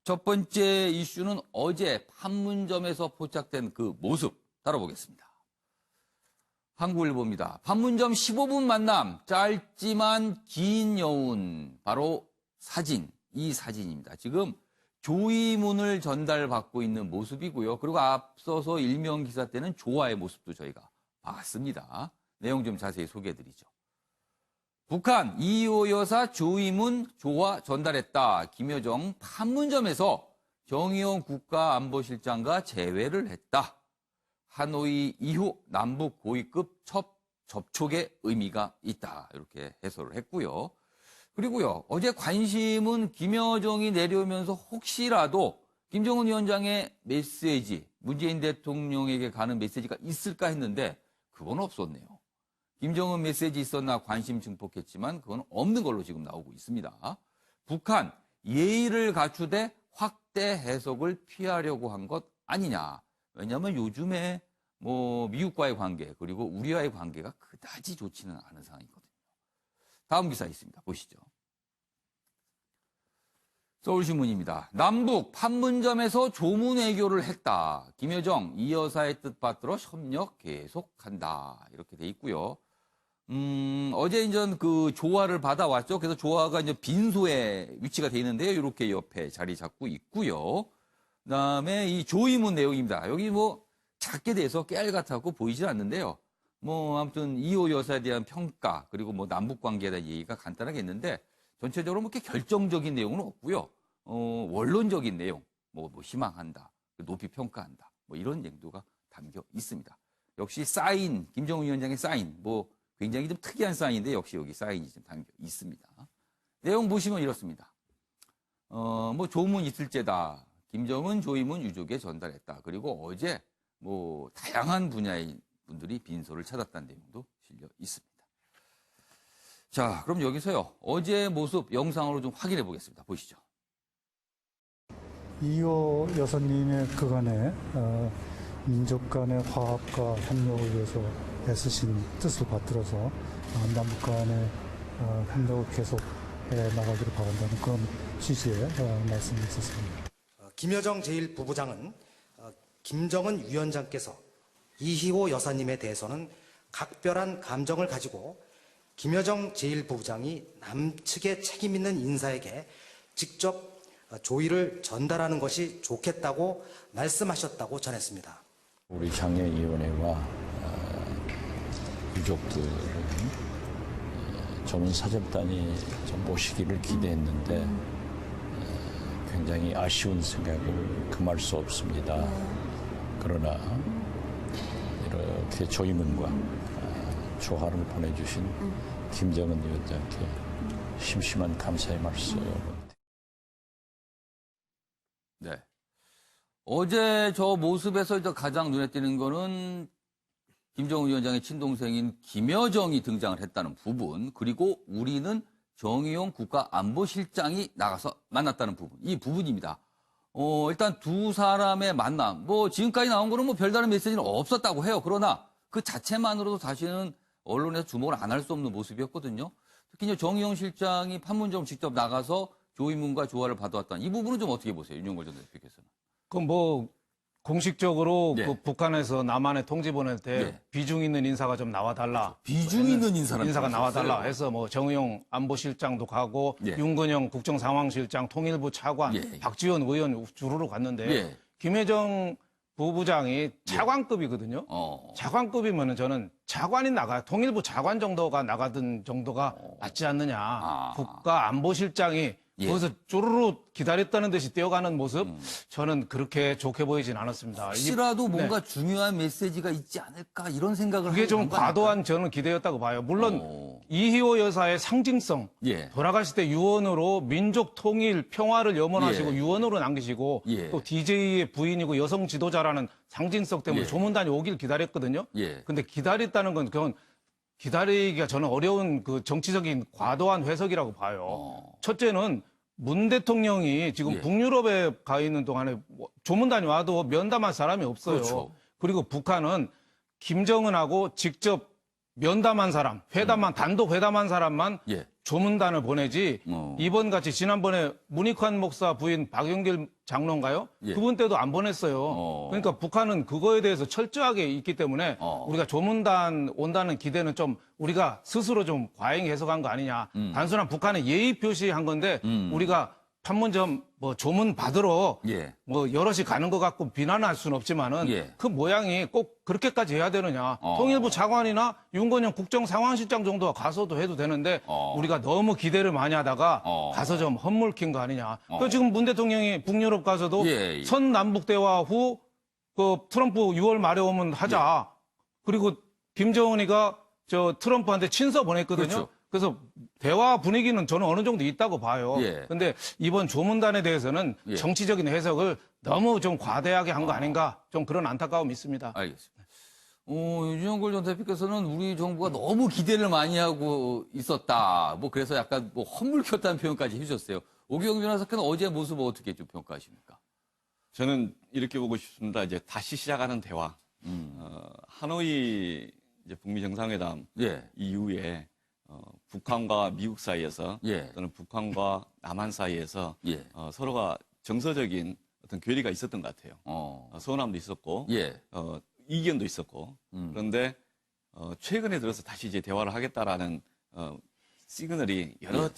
첫 번째 이슈는 어제 판문점에서 포착된 그 모습 다뤄보겠습니다. 한국일보입니다. 판문점 15분 만남, 짧지만 긴 여운. 바로 사진, 이 사진입니다. 지금 조의문을 전달받고 있는 모습이고요. 그리고 앞서서 일명 기사 때는 조화의 모습도 저희가 봤습니다. 내용 좀 자세히 소개해드리죠. 북한 이호 여사 조의문 조화 전달했다. 김여정 판문점에서 정의용 국가안보실장과 재회를 했다. 하노이 이후 남북 고위급 첫 접촉의 의미가 있다. 이렇게 해설을 했고요. 그리고요, 어제 관심은 김여정이 내려오면서 혹시라도 김정은 위원장의 메시지, 문재인 대통령에게 가는 메시지가 있을까 했는데 그건 없었네요. 김정은 메시지 있었나 관심 증폭했지만 그건 없는 걸로 지금 나오고 있습니다. 북한 예의를 갖추되 확대 해석을 피하려고 한 것 아니냐. 왜냐하면 요즘에 미국과의 관계 그리고 우리와의 관계가 그다지 좋지는 않은 상황이거든요. 다음 기사 있습니다. 보시죠. 서울신문입니다. 남북 판문점에서 조문 외교를 했다. 김여정 이 여사의 뜻 받들어 협력 계속한다. 이렇게 돼 있고요. 어제 이제 그 조화를 받아왔죠. 그래서 조화가 이제 빈소에 위치가 돼 있는데요. 이렇게 옆에 자리 잡고 있고요. 그다음에 이 조의문 내용입니다. 여기 작게 돼서 깨알 같았고 보이질 않는데요. 아무튼 이호 여사에 대한 평가 그리고 남북 관계에 대한 얘기가 간단하게 있는데 전체적으로 이렇게 결정적인 내용은 없고요. 원론적인 내용, 희망한다, 높이 평가한다, 이런 정도가 담겨 있습니다. 역시 사인, 김정은 위원장의 사인, 굉장히 좀 특이한 사인인데 역시 여기 사인이 좀 담겨 있습니다. 내용 보시면 이렇습니다. 조문 있을죄다. 김정은 조의문 유족에 전달했다. 그리고 어제 다양한 분야의 분들이 빈소를 찾았다는 내용도 실려 있습니다. 자, 그럼 여기서요. 어제 모습 영상으로 좀 확인해 보겠습니다. 보시죠. 이호 여사님의 그간의 민족 간의 화합과 협력을 위해서 애쓰신 뜻을 받들어서 남북 간의 협력을 계속해 나가기를 바란다는 그런 취지의 말씀이 있었습니다. 김여정 제1부부장은 김정은 위원장께서 이희호 여사님에 대해서는 각별한 감정을 가지고 김여정 제1부부장이 남측에 책임 있는 인사에게 직접 조의를 전달하는 것이 좋겠다고 말씀하셨다고 전했습니다. 우리 장례위원회와 유족들은 조문 사접단이 좀 모시기를 기대했는데 굉장히 아쉬운 생각을 금할 수 없습니다. 그러나 이렇게 조의문과 조화를 보내주신 김정은 위원장께 심심한 감사의 말씀. 네. 어제 저 모습에서 가장 눈에 띄는 거는 김정은 위원장의 친동생인 김여정이 등장을 했다는 부분, 그리고 우리는 정의용 국가안보실장이 나가서 만났다는 부분, 이 부분입니다. 일단 두 사람의 만남, 지금까지 나온 거는 별다른 메시지는 없었다고 해요. 그러나 그 자체만으로도 다시는 언론에서 주목을 안 할 수 없는 모습이었거든요. 특히 이제 정의용 실장이 판문점 직접 나가서 조의문과 조화를 받아왔다는 이 부분은 좀 어떻게 보세요? 윤용걸 전 대표께서는. 공식적으로 네. 북한에서 남한에 통지 보낼 때 네. 비중 있는 인사가 좀 나와달라. 비중 있는 인사가 나와달라 해서 정의용 안보실장도 가고 윤건영 국정상황실장, 통일부 차관, 박지원 의원 주루로 갔는데 김여정 부부장이 차관급이거든요. 차관급이면은 저는 차관이 통일부 차관 정도가 나가던 정도가 맞지 않느냐. 국가안보실장이 거기서 쪼르르 기다렸다는 듯이 뛰어가는 모습, 저는 그렇게 좋게 보이진 않았습니다. 혹시라도 뭔가 중요한 메시지가 있지 않을까 이런 생각을 그게 좀 과도한 저는 기대였다고 봐요. 물론 이희호 여사의 상징성, 돌아가실 때 유언으로 민족 통일, 평화를 염원하시고 유언으로 남기시고 또 DJ의 부인이고 여성 지도자라는 상징성 때문에 조문단이 오길 기다렸거든요. 근데 기다렸다는 건 그건 기다리기가 저는 어려운 그 정치적인 과도한 해석이라고 봐요. 첫째는 문 대통령이 지금 북유럽에 가 있는 동안에 조문단이 와도 면담할 사람이 없어요. 그렇죠. 그리고 북한은 김정은하고 직접 면담한 사람, 단독 회담한 사람만 예. 조문단을 보내지 이번 같이 지난번에 문익환 목사 부인 박영길 장로인가요? 예. 그분 때도 안 보냈어요. 그러니까 북한은 그거에 대해서 철저하게 있기 때문에 우리가 조문단 온다는 기대는 좀 우리가 스스로 좀 과잉 해석한 거 아니냐. 단순한 북한의 예의 표시한 건데 우리가 판문점 뭐 조문 받으러 예. 뭐 여럿이 가는 것 같고 비난할 수는 없지만은 예. 그 모양이 꼭 그렇게까지 해야 되느냐. 통일부 차관이나 윤건영 국정상황실장 정도가 가서도 해도 되는데 우리가 너무 기대를 많이 하다가 가서 좀 헛물킨 거 아니냐. 또 지금 문 대통령이 북유럽 가서도 예. 선남북 대화 후 그 트럼프 6월 말에 오면 하자. 그리고 김정은이가 저 트럼프한테 친서 보냈거든요. 그렇죠. 그래서 대화 분위기는 저는 어느 정도 있다고 봐요. 예. 근데 이번 조문단에 대해서는 예. 정치적인 해석을 너무 좀 과대하게 한 거 아닌가 좀 그런 안타까움이 있습니다. 알겠습니다. 윤영걸 전 대표께서는 우리 정부가 너무 기대를 많이 하고 있었다. 뭐 그래서 약간 뭐 헛물켰다는 표현까지 해주셨어요. 오기영 변호사께는 어제 모습을 어떻게 좀 평가하십니까? 저는 이렇게 보고 싶습니다. 이제 다시 시작하는 대화. 하노이 이제 북미 정상회담 예. 이후에 북한과 미국 사이에서 예. 또는 북한과 남한 사이에서 예. 서로가 정서적인 어떤 괴리가 있었던 것 같아요. 서운함도 있었고 예. 이견도 있었고 그런데 최근에 들어서 다시 이제 대화를 하겠다라는 시그널이 여러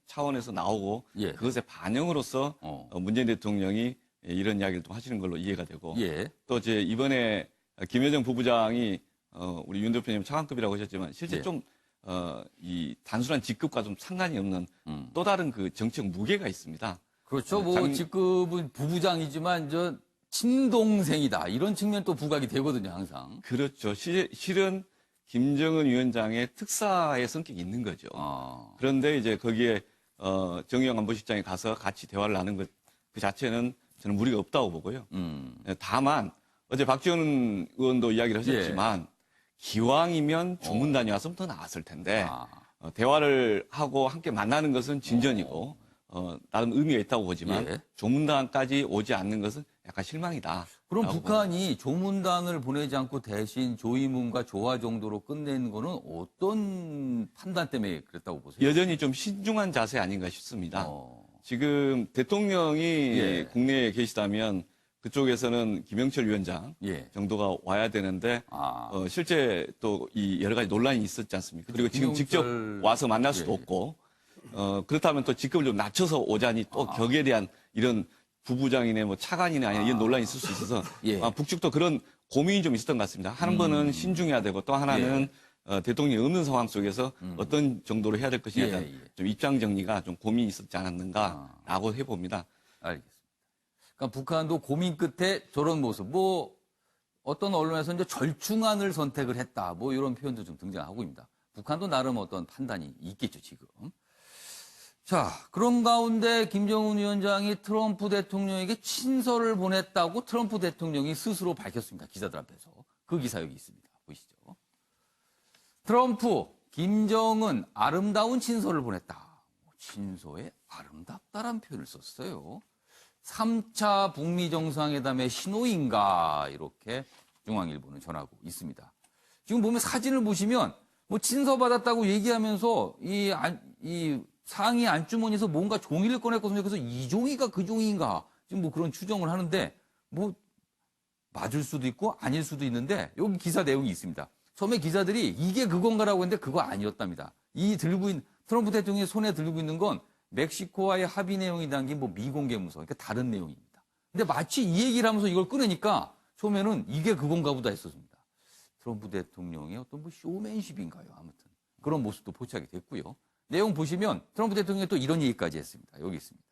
차원에서 나오고 예. 그것의 반영으로서 문재인 대통령이 이런 이야기를 좀 하시는 걸로 이해가 되고 예. 또 이제 이번에 김여정 부부장이 우리 윤 대표님 차관급이라고 하셨지만 실제 예. 좀 이 단순한 직급과 좀 상관이 없는 또 다른 그 정책 무게가 있습니다. 그렇죠. 뭐 직급은 부부장이지만 저 친동생이다. 이런 측면 또 부각이 되거든요, 항상. 그렇죠. 실은 김정은 위원장의 특사의 성격이 있는 거죠. 그런데 이제 거기에 정의용 안보실장이 가서 같이 대화를 나눈 것 그 자체는 저는 무리가 없다고 보고요. 다만 어제 박지원 의원도 이야기를 하셨지만 기왕이면 조문단이 왔으면 더 나았을 텐데 대화를 하고 함께 만나는 것은 진전이고 나름 의미가 있다고 보지만 예. 조문단까지 오지 않는 것은 약간 실망이다. 그럼 북한이 조문단을 보내지 않고 대신 조의문과 조화 정도로 끝낸 거는 어떤 판단 때문에 그랬다고 보세요? 여전히 좀 신중한 자세 아닌가 싶습니다. 지금 대통령이 국내에 계시다면 그쪽에서는 김영철 위원장 정도가 와야 되는데 실제 또 이 여러 가지 논란이 있었지 않습니까? 그리고 지금 직접 와서 만날 수도 없고 그렇다면 또 직급을 좀 낮춰서 오자니 또 격에 대한 이런 부부장이네 뭐 차관이네 아니냐 이런 논란이 있을 수 있어서 북측도 그런 고민이 좀 있었던 것 같습니다. 한 번은 신중해야 되고 또 하나는 대통령이 없는 상황 속에서 어떤 정도로 해야 될 것이냐에 대한 좀 입장 정리가 좀 고민이 있었지 않았는가라고 해봅니다. 알겠습니다. 그러니까 북한도 고민 끝에 저런 모습, 뭐 어떤 언론에서 이제 절충안을 선택을 했다, 뭐 이런 표현도 좀 등장하고 있습니다. 북한도 나름 어떤 판단이 있겠죠, 지금. 자, 그런 가운데 김정은 위원장이 트럼프 대통령에게 친서를 보냈다고 트럼프 대통령이 스스로 밝혔습니다. 기자들 앞에서. 그 기사 여기 있습니다. 보시죠. 트럼프, 김정은 아름다운 친서를 보냈다. 친서에 아름답다란 표현을 썼어요. 3차 북미 정상회담의 신호인가 이렇게 중앙일보는 전하고 있습니다. 지금 보면 사진을 보시면 뭐 친서 받았다고 얘기하면서 이 상의 안주머니에서 뭔가 종이를 꺼냈거든요. 그래서 이 종이가 그 종이인가 지금 뭐 그런 추정을 하는데 뭐 맞을 수도 있고 아닐 수도 있는데 여기 기사 내용이 있습니다. 처음에 기자들이 이게 그건가라고 했는데 그거 아니었답니다. 트럼프 대통령이 손에 들고 있는 건 멕시코와의 합의 내용이 담긴 뭐 미공개 문서, 그러니까 다른 내용입니다. 근데 마치 이 얘기를 하면서 이걸 꺼내니까 처음에는 이게 그건가 보다 했었습니다. 트럼프 대통령의 어떤 뭐 쇼맨십인가요? 아무튼 그런 모습도 포착이 됐고요. 내용 보시면 트럼프 대통령이 또 이런 얘기까지 했습니다. 여기 있습니다.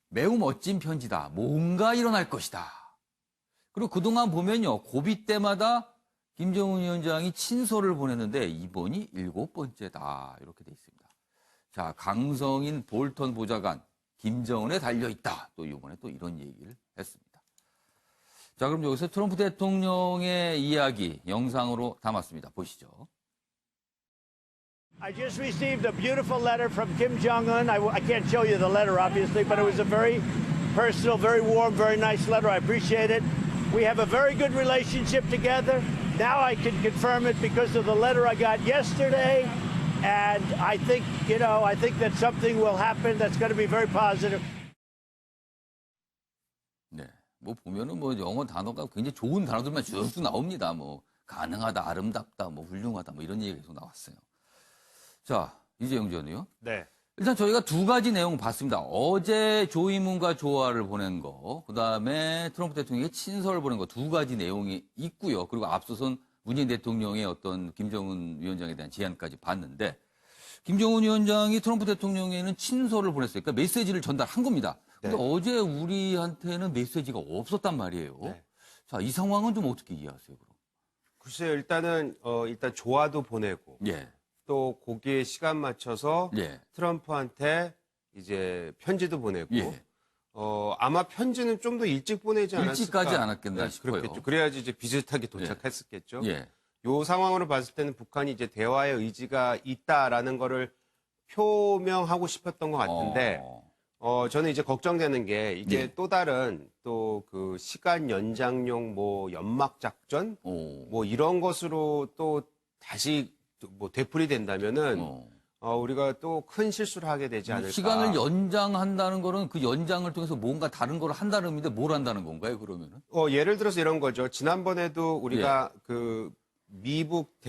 매우 멋진 편지다. 뭔가 일어날 것이다. 그리고 그동안 보면요. 고비 때마다 김정은 위원장이 친서를 보냈는데 이번이 7번째다. 이렇게 돼 있습니다. 자, 강성인 볼턴 보좌관, 김정은에 달려있다. 또 이번에 또 이런 얘기를 했습니다. 자, 그럼 여기서 트럼프 대통령의 이야기 영상으로 담았습니다. 보시죠. I just received a beautiful letter from Kim Jong-un. I can't show you the letter, obviously, but it was a very personal, very warm, very nice letter. I appreciate it. We have a very good relationship together. now I can confirm it because of the letter I got yesterday. And I think, I think that something will happen that's going to be very positive. 네. 뭐 보면은 뭐 영어 단어가 굉장히 좋은 단어들만 쭉쭉 나옵니다. 뭐 가능하다, 아름답다, 뭐 훌륭하다, 뭐 이런 얘기가 계속 나왔어요. 자, 이재용 전이요. 네. 일단 저희가 두 가지 내용 봤습니다. 어제 조이문과 조화를 보낸 거, 그다음에 트럼프 대통령의 친서를 보낸 거 두 가지 내용이 있고요. 그리고 앞서선 문재인 대통령의 어떤 김정은 위원장에 대한 제안까지 봤는데 김정은 위원장이 트럼프 대통령에는 친서를 보냈어요. 그러니까 메시지를 전달한 겁니다. 근데 어제 우리한테는 메시지가 없었단 말이에요. 네. 자, 이 상황은 좀 어떻게 이해하세요, 그럼? 글쎄요, 일단 조화도 보내고 예. 또 거기에 시간 맞춰서 예. 트럼프한테 이제 편지도 보내고 예. 아마 편지는 좀 더 일찍 보내지 않았을까? 일찍 가지 않았겠나 싶어요. 그렇겠죠. 그래야지 이제 비슷하게 도착했었겠죠. 예. 요 상황으로 봤을 때는 북한이 이제 대화의 의지가 있다라는 거를 표명하고 싶었던 것 같은데 저는 이제 걱정되는 게 이게 예. 또 다른 또 그 시간 연장용 뭐 연막 작전 뭐 이런 것으로 또 다시 뭐 되풀이 된다면은 우리가 또 큰 실수를 하게 되지 않을까. 시간을 연장한다는 거는 그 연장을 통해서 뭔가 다른 걸 한다는 의미인데 뭘 한다는 건가요, 그러면은? 예를 들어서 이런 거죠. 지난번에도 우리가 그 미북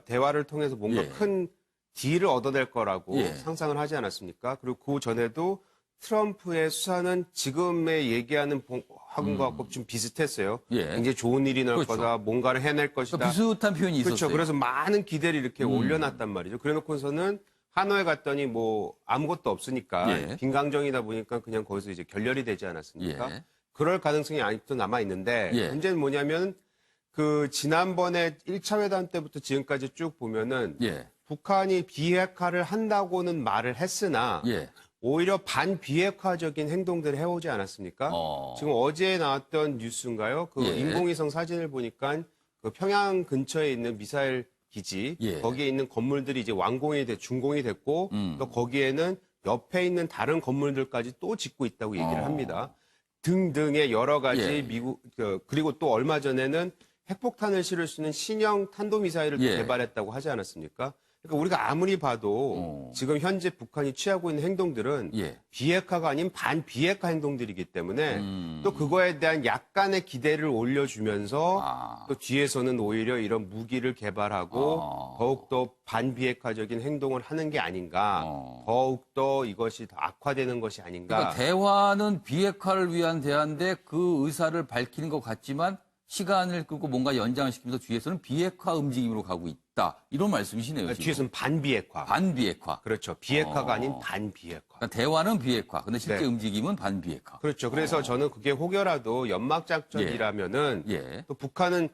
대화를 통해서 뭔가 큰 딜을 얻어낼 거라고 상상을 하지 않았습니까? 그리고 그 전에도 트럼프의 수사는 지금의 얘기하는 하는 것하고 좀 비슷했어요. 굉장히 좋은 일이 날 거다, 뭔가를 해낼 것이다. 그러니까 비슷한 표현이 있었어요. 그렇죠. 그래서 많은 기대를 이렇게 올려놨단 말이죠. 그래놓고서는 하노이에 갔더니 뭐 아무것도 없으니까 빈강정이다 보니까 그냥 거기서 이제 결렬이 되지 않았습니까? 그럴 가능성이 아직도 남아 있는데 문제는 뭐냐면 그 지난번에 1차 회담 때부터 지금까지 쭉 보면은 북한이 비핵화를 한다고는 말을 했으나 오히려 반비핵화적인 행동들을 해오지 않았습니까? 지금 어제 나왔던 뉴스인가요? 그 인공위성 사진을 보니까 그 평양 근처에 있는 미사일 기지 거기에 있는 건물들이 이제 준공이 됐고 또 거기에는 옆에 있는 다른 건물들까지 또 짓고 있다고 얘기를 합니다. 등등의 여러 가지 미국 그리고 또 얼마 전에는 핵폭탄을 실을 수 있는 신형 탄도미사일을 개발했다고 하지 않았습니까? 그러니까 우리가 아무리 봐도 지금 현재 북한이 취하고 있는 행동들은 비핵화가 아닌 반비핵화 행동들이기 때문에 또 그거에 대한 약간의 기대를 올려주면서 또 뒤에서는 오히려 이런 무기를 개발하고 더욱더 반비핵화적인 행동을 하는 게 아닌가, 더욱더 이것이 더 악화되는 것이 아닌가. 그러니까 대화는 비핵화를 위한 대화인데 그 의사를 밝히는 것 같지만 시간을 끌고 뭔가 연장을 시키면서 뒤에서는 비핵화 움직임으로 가고 있다. 이런 말씀이시네요. 지금. 뒤에서는 반비핵화. 반비핵화. 그렇죠. 비핵화가 아닌 반비핵화. 그러니까 대화는 비핵화. 근데 실제 움직임은 반비핵화. 그렇죠. 그래서 저는 그게 혹여라도 연막작전이라면은 또 북한은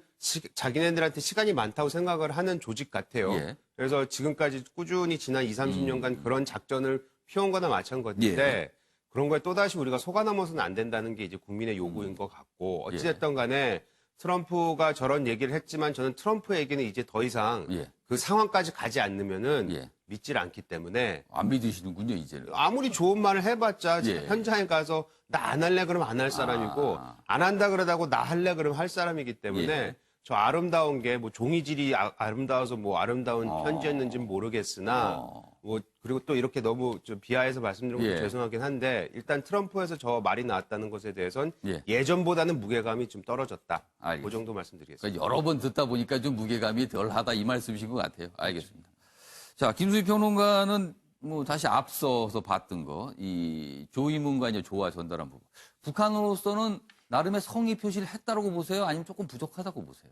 자기네들한테 시간이 많다고 생각을 하는 조직 같아요. 그래서 지금까지 꾸준히 지난 20, 30년간 그런 작전을 피운 거나 마찬가지인데 그런 거에 또다시 우리가 속아 넘어서는 안 된다는 게 이제 국민의 요구인 것 같고 어찌됐든 간에 트럼프가 저런 얘기를 했지만 저는 트럼프 얘기는 이제 더 이상 그 상황까지 가지 않으면은 믿질 않기 때문에 안 믿으시는군요, 이제는. 아무리 좋은 말을 해봤자 현장에 가서 나 안 할래 그러면 안 할 사람이고 안 한다 그러다고 나 할래 그러면 할 사람이기 때문에 저 아름다운 게 뭐 종이질이 아름다워서 뭐 아름다운 편지였는지는 모르겠으나 뭐 그리고 또 이렇게 너무 좀 비하해서 말씀드린 건 죄송하긴 한데 일단 트럼프에서 저 말이 나왔다는 것에 대해서는 예전보다는 무게감이 좀 떨어졌다. 알겠습니다. 그 정도 말씀드리겠습니다. 그러니까 여러 번 듣다 보니까 좀 무게감이 덜하다 이 말씀이신 것 같아요. 알겠습니다. 자, 김수희 평론가는 뭐 다시 앞서서 봤던 거, 이 조이문과 이제 조화 전달한 부분. 북한으로서는 나름의 성의 표시를 했다라고 보세요? 아니면 조금 부족하다고 보세요?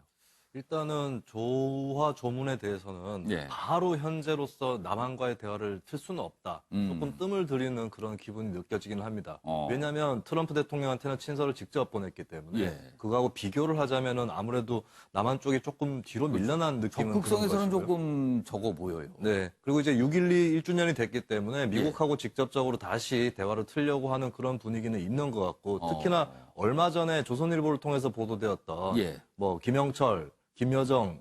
일단은 조화 조문에 대해서는 바로 현재로서 남한과의 대화를 틀 수는 없다. 조금 뜸을 들이는 그런 기분이 느껴지기는 합니다. 왜냐하면 트럼프 대통령한테는 친서를 직접 보냈기 때문에 그거하고 비교를 하자면은 아무래도 남한 쪽이 조금 뒤로 밀려난 느낌은 적극성에서는 조금 적어 보여요. 네. 그리고 이제 6.12 1주년이 됐기 때문에 미국하고 직접적으로 다시 대화를 틀려고 하는 그런 분위기는 있는 것 같고 특히나 얼마 전에 조선일보를 통해서 보도되었던 뭐 김영철, 김여정,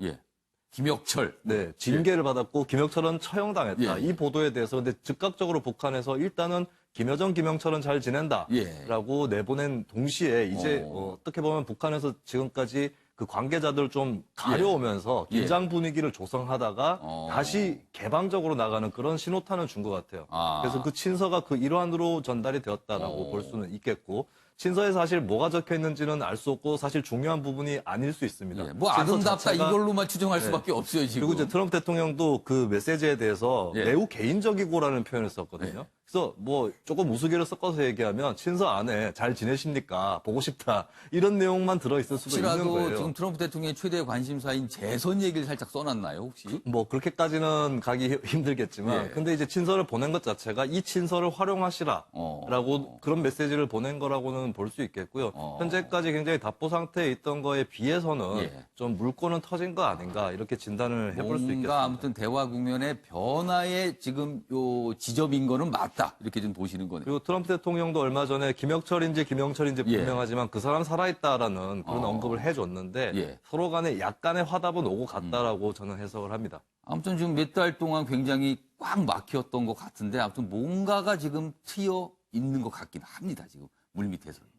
김혁철, 네, 징계를 받았고 김혁철은 처형당했다. 이 보도에 대해서 근데 즉각적으로 북한에서 일단은 김여정, 김영철은 잘 지낸다라고 내보낸 동시에 이제 어떻게 보면 북한에서 지금까지 그 관계자들 좀 가려오면서 긴장 분위기를 조성하다가 다시 개방적으로 나가는 그런 신호탄을 준 것 같아요. 그래서 그 친서가 그 일환으로 전달이 되었다라고 볼 수는 있겠고, 친서에 사실 뭐가 적혀 있는지는 알 수 없고 사실 중요한 부분이 아닐 수 있습니다. 뭐 아름답다 이걸로만 추정할 수밖에 없어요, 지금. 그리고 이제 트럼프 대통령도 그 메시지에 대해서 매우 개인적이고라는 표현을 썼거든요. 그래서 뭐 조금 우스개를 섞어서 얘기하면 친서 안에 잘 지내십니까? 보고 싶다. 이런 내용만 들어있을 수도 있는 거예요. 혹시라도 지금 트럼프 대통령의 최대 관심사인 재선 얘기를 살짝 써놨나요, 혹시? 뭐 그렇게까지는 가기 힘들겠지만 근데 이제 친서를 보낸 것 자체가 이 친서를 활용하시라라고 그런 메시지를 보낸 거라고는 볼 수 있겠고요. 현재까지 굉장히 답보 상태에 있던 거에 비해서는 좀 물꼬는 터진 거 아닌가 이렇게 진단을 해볼 수 있겠습니다. 뭔가 아무튼 대화 국면의 변화의 지금 요 지점인 거는 맞다. 이렇게 좀 보시는 거네요. 그리고 트럼프 대통령도 얼마 전에 김영철인지 분명하지만 그 사람 살아있다라는 그런 언급을 해줬는데 서로 간에 약간의 화답은 오고 갔다라고 저는 해석을 합니다. 아무튼 지금 몇 달 동안 굉장히 꽉 막혔던 것 같은데 아무튼 뭔가가 지금 트여 있는 것 같긴 합니다. 지금 물밑에서는요.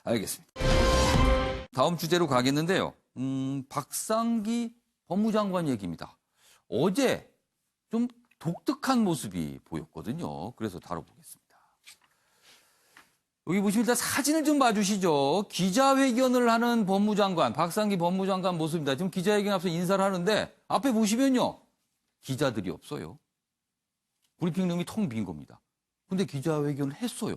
알겠습니다. 다음 주제로 가겠는데요. 박상기 법무장관 얘기입니다. 어제 좀 독특한 모습이 보였거든요. 그래서 다뤄보겠습니다. 여기 보시면 일단 사진을 좀 봐주시죠. 기자회견을 하는 법무장관, 박상기 법무장관 모습입니다. 지금 기자회견 앞서 인사를 하는데 앞에 보시면요. 기자들이 없어요. 브리핑룸이 텅 빈 겁니다. 근데 기자회견을 했어요.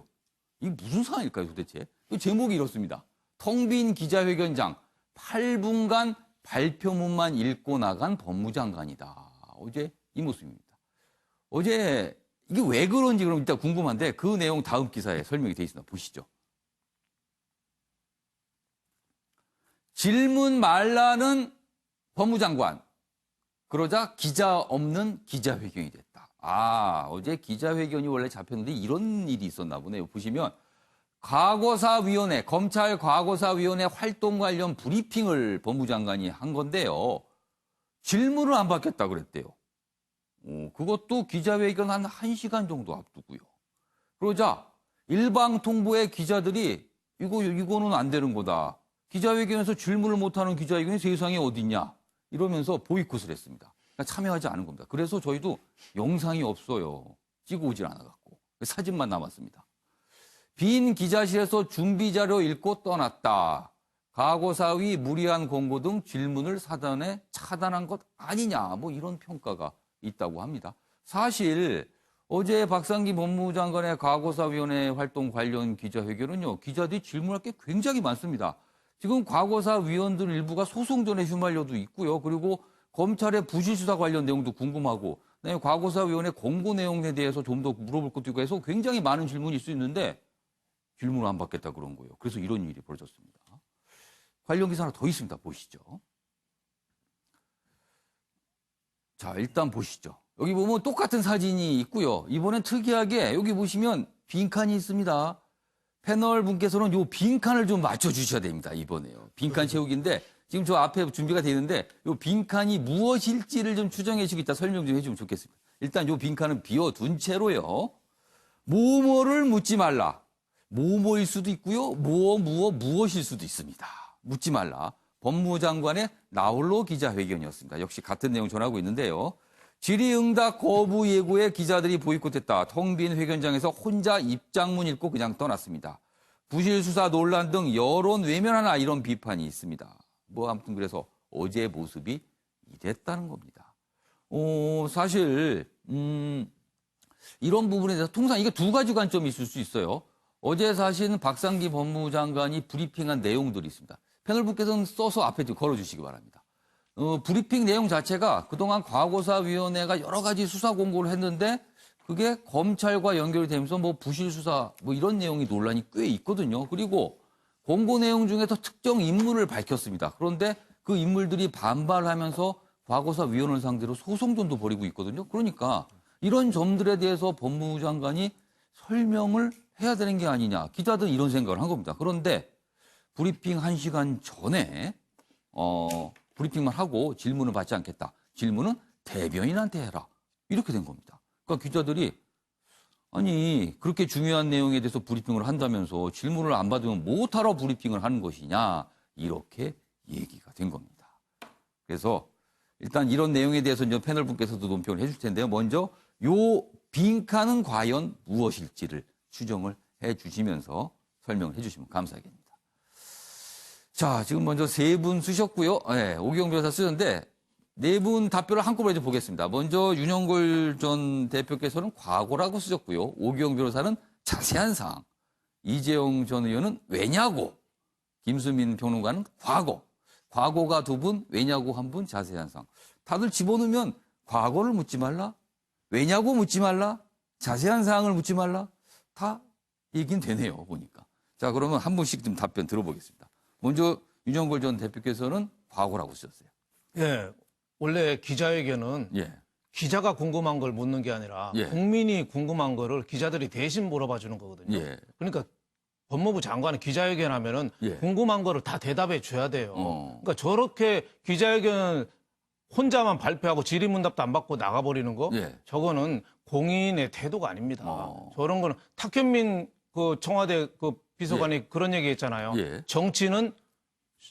이게 무슨 상황일까요, 도대체? 제목이 이렇습니다. 텅 빈 기자회견장, 8분간 발표문만 읽고 나간 법무장관이다. 어제 이 모습입니다. 어제 이게 왜 그런지 그럼 일단 궁금한데 그 내용 다음 기사에 설명이 되어 있습니다. 보시죠. 질문 말라는 법무장관. 그러자 기자 없는 기자회견이 됐다. 어제 기자회견이 원래 잡혔는데 이런 일이 있었나 보네요. 보시면 과거사위원회, 검찰 과거사위원회 활동 관련 브리핑을 법무장관이 한 건데요. 질문을 안 받겠다 그랬대요. 그것도 기자회견 한 1시간 정도 앞두고요. 그러자 일방통보의 기자들이 이거는 안 되는 거다. 기자회견에서 질문을 못하는 기자회견이 세상에 어딨냐. 이러면서 보이콧을 했습니다. 그러니까 참여하지 않은 겁니다. 그래서 저희도 영상이 없어요. 찍어 오질 않아갖고. 사진만 남았습니다. 빈 기자실에서 준비자료 읽고 떠났다. 과거사위 무리한 공고 등 질문을 사전에 차단한 것 아니냐. 뭐 이런 평가가 있다고 합니다. 사실 어제 박상기 법무장관의 과거사위원회 활동 관련 기자회견은요. 기자들이 질문할 게 굉장히 많습니다. 지금 과거사 위원들 일부가 소송전에 휘말려도 있고요. 그리고 검찰의 부실수사 관련 내용도 궁금하고 과거사위원회 공고 내용에 대해서 좀 더 물어볼 것도 있고 해서 굉장히 많은 질문이 있을 수 있는데 질문을 안 받겠다 그런 거예요. 그래서 이런 일이 벌어졌습니다. 관련 기사 하나 더 있습니다. 보시죠. 자, 일단 보시죠. 여기 보면 똑같은 사진이 있고요. 이번엔 특이하게 여기 보시면 빈칸이 있습니다. 패널 분께서는 요 빈칸을 좀 맞춰주셔야 됩니다. 이번에요. 빈칸 채우기인데 지금 저 앞에 준비가 되어 있는데 요 빈칸이 무엇일지를 좀 추정해 주시고 이따 설명 좀 해주면 좋겠습니다. 일단 요 빈칸은 비워둔 채로요. 뭐뭐를 묻지 말라. 뭐뭐일 수도 있고요. 무엇일 수도 있습니다. 묻지 말라. 법무장관의 나홀로 기자회견이었습니다. 역시 같은 내용 전하고 있는데요. 질의응답 거부 예고에 기자들이 보이콧했다. 텅 빈 회견장에서 혼자 입장문 읽고 그냥 떠났습니다. 부실수사 논란 등 여론 외면하나 이런 비판이 있습니다. 뭐 아무튼 그래서 어제의 모습이 이랬다는 겁니다. 사실 이런 부분에 대해서 통상 이게 두 가지 관점이 있을 수 있어요. 어제 사실은 박상기 법무장관이 브리핑한 내용들이 있습니다. 패널분께서는 써서 앞에 좀 걸어주시기 바랍니다. 브리핑 내용 자체가 그동안 과거사위원회가 여러 가지 수사 공고를 했는데 그게 검찰과 연결이 되면서 뭐 부실수사 뭐 이런 내용이 논란이 꽤 있거든요. 그리고 공고 내용 중에서 특정 인물을 밝혔습니다. 그런데 그 인물들이 반발하면서 과거사위원회를 상대로 소송전도 벌이고 있거든요. 그러니까 이런 점들에 대해서 법무부 장관이 설명을 해야 되는 게 아니냐. 기자들은 이런 생각을 한 겁니다. 그런데 브리핑 1시간 전에 브리핑만 하고 질문을 받지 않겠다. 질문은 대변인한테 해라. 이렇게 된 겁니다. 그러니까 기자들이 아니 그렇게 중요한 내용에 대해서 브리핑을 한다면서 질문을 안 받으면 못하러 브리핑을 하는 것이냐. 이렇게 얘기가 된 겁니다. 그래서 일단 이런 내용에 대해서 이제 패널 분께서도 논평을 해줄 텐데요. 먼저 요 빈칸은 과연 무엇일지를 추정을 해 주시면서 설명을 해 주시면 감사하겠습니다. 자, 지금 먼저 세 분 쓰셨고요. 네, 오기영 변호사 쓰셨는데 네 분 답변을 한꺼번에 좀 보겠습니다. 먼저 윤영걸 전 대표께서는 과거라고 쓰셨고요. 오기영 변호사는 자세한 사항, 이재용 전 의원은 왜냐고, 김수민 평론가는 과거가 두 분, 왜냐고 한 분, 자세한 사항. 다들 집어넣으면 과거를 묻지 말라, 왜냐고 묻지 말라, 자세한 사항을 묻지 말라, 다 얘기는 되네요, 보니까. 자, 그러면 한 분씩 좀 답변 들어보겠습니다. 먼저 윤영걸 전 대표께서는 과거라고 쓰셨어요. 예. 원래 기자회견은 예. 기자가 궁금한 걸 묻는 게 아니라 예. 국민이 궁금한 거를 기자들이 대신 물어봐 주는 거거든요. 예. 그러니까 법무부 장관은 기자회견하면은 예. 궁금한 거를 다 대답해 줘야 돼요. 그러니까 저렇게 기자회견 혼자만 발표하고 질의응답도 안 받고 나가버리는 거, 예. 저거는 공인의 태도가 아닙니다. 저런 거는 탁현민 그 청와대 그 비서관이 그런 얘기 했잖아요. 예. 정치는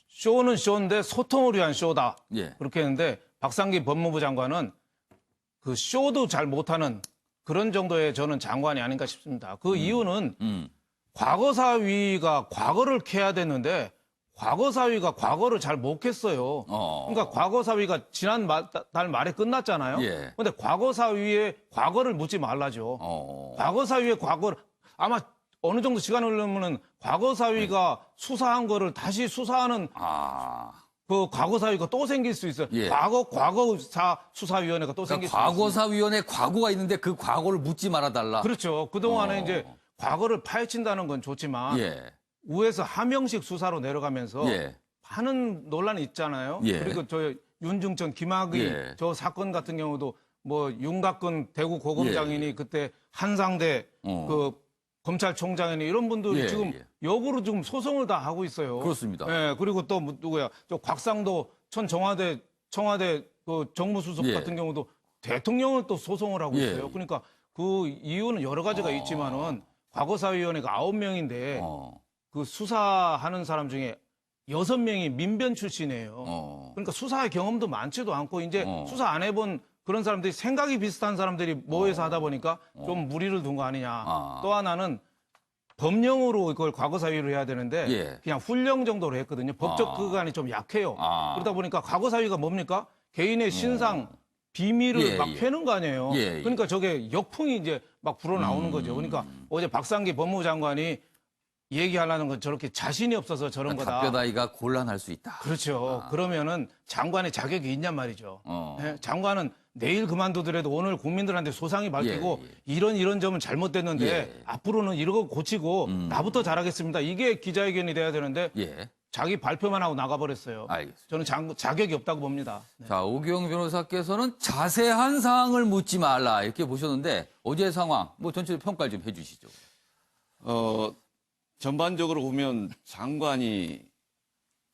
쇼는 쇼인데 소통을 위한 쇼다. 예. 그렇게 했는데 박상기 법무부 장관은 그 쇼도 잘 못하는 그런 정도의 저는 장관이 아닌가 싶습니다. 그 이유는 과거사위가 과거를 캐야 됐는데 과거사위가 과거를 잘 못 캤어요. 그러니까 과거사위가 지난 달 말에 끝났잖아요. 예. 근데 과거사위의 과거를 묻지 말라죠. 과거사위의 과거를 아마 어느 정도 시간이 흐르면은 과거사위가 수사한 거를 다시 수사하는 그 과거사위가 또 생길 수 있어요. 예. 과거사 수사위원회가 또 생길 수 있어요. 과거사위원회 과거가 있는데 그 과거를 묻지 말아달라. 그렇죠. 그동안에 이제 과거를 파헤친다는 건 좋지만 예. 우에서 하명식 수사로 내려가면서 예. 하는 논란이 있잖아요. 예. 그리고 저 윤중천, 김학의 예. 저 사건 같은 경우도 뭐 윤곽근 대구 고검장인이 그때 한상대 그 검찰총장이니 이런 분들이 예, 지금 예. 역으로 지금 소송을 다 하고 있어요. 그렇습니다. 예, 그리고 또 누구야? 저 곽상도 청와대 그 정무수석 예. 같은 경우도 대통령을 또 소송을 하고 예, 있어요. 예. 그러니까 그 이유는 여러 가지가 있지만은 과거사위원회가 9명인데 그 수사하는 사람 중에 6명이 민변 출신이에요. 그러니까 수사의 경험도 많지도 않고 이제 수사 안 해본 그런 사람들이 생각이 비슷한 사람들이 모여서 하다 보니까 좀 무리를 둔 거 아니냐. 또 하나는 법령으로 이걸 과거사위로 해야 되는데 예. 그냥 훈령 정도로 했거든요. 법적 기관이 좀 약해요. 그러다 보니까 과거사위가 뭡니까? 개인의 신상, 비밀을 예, 막 예. 패는 거 아니에요. 예, 예. 그러니까 저게 역풍이 이제 막 불어나오는 거죠. 그러니까 어제 박상기 법무부 장관이 얘기하려는 건 저렇게 자신이 없어서 저런 거다. 답변하기가 곤란할 수 있다. 그렇죠. 그러면은 장관의 자격이 있냔 말이죠. 예? 장관은 내일 그만두더라도 오늘 국민들한테 소상히 밝히고 예, 예. 이런 점은 잘못됐는데 예. 앞으로는 이러고 고치고 나부터 잘하겠습니다. 이게 기자회견이 돼야 되는데 예. 자기 발표만 하고 나가버렸어요. 알겠습니다. 저는 자격이 없다고 봅니다. 네. 자, 오기영 변호사께서는 자세한 사항을 묻지 말라 이렇게 보셨는데 어제 상황 뭐 전체적으로 평가를 좀 해주시죠. 전반적으로 보면 장관이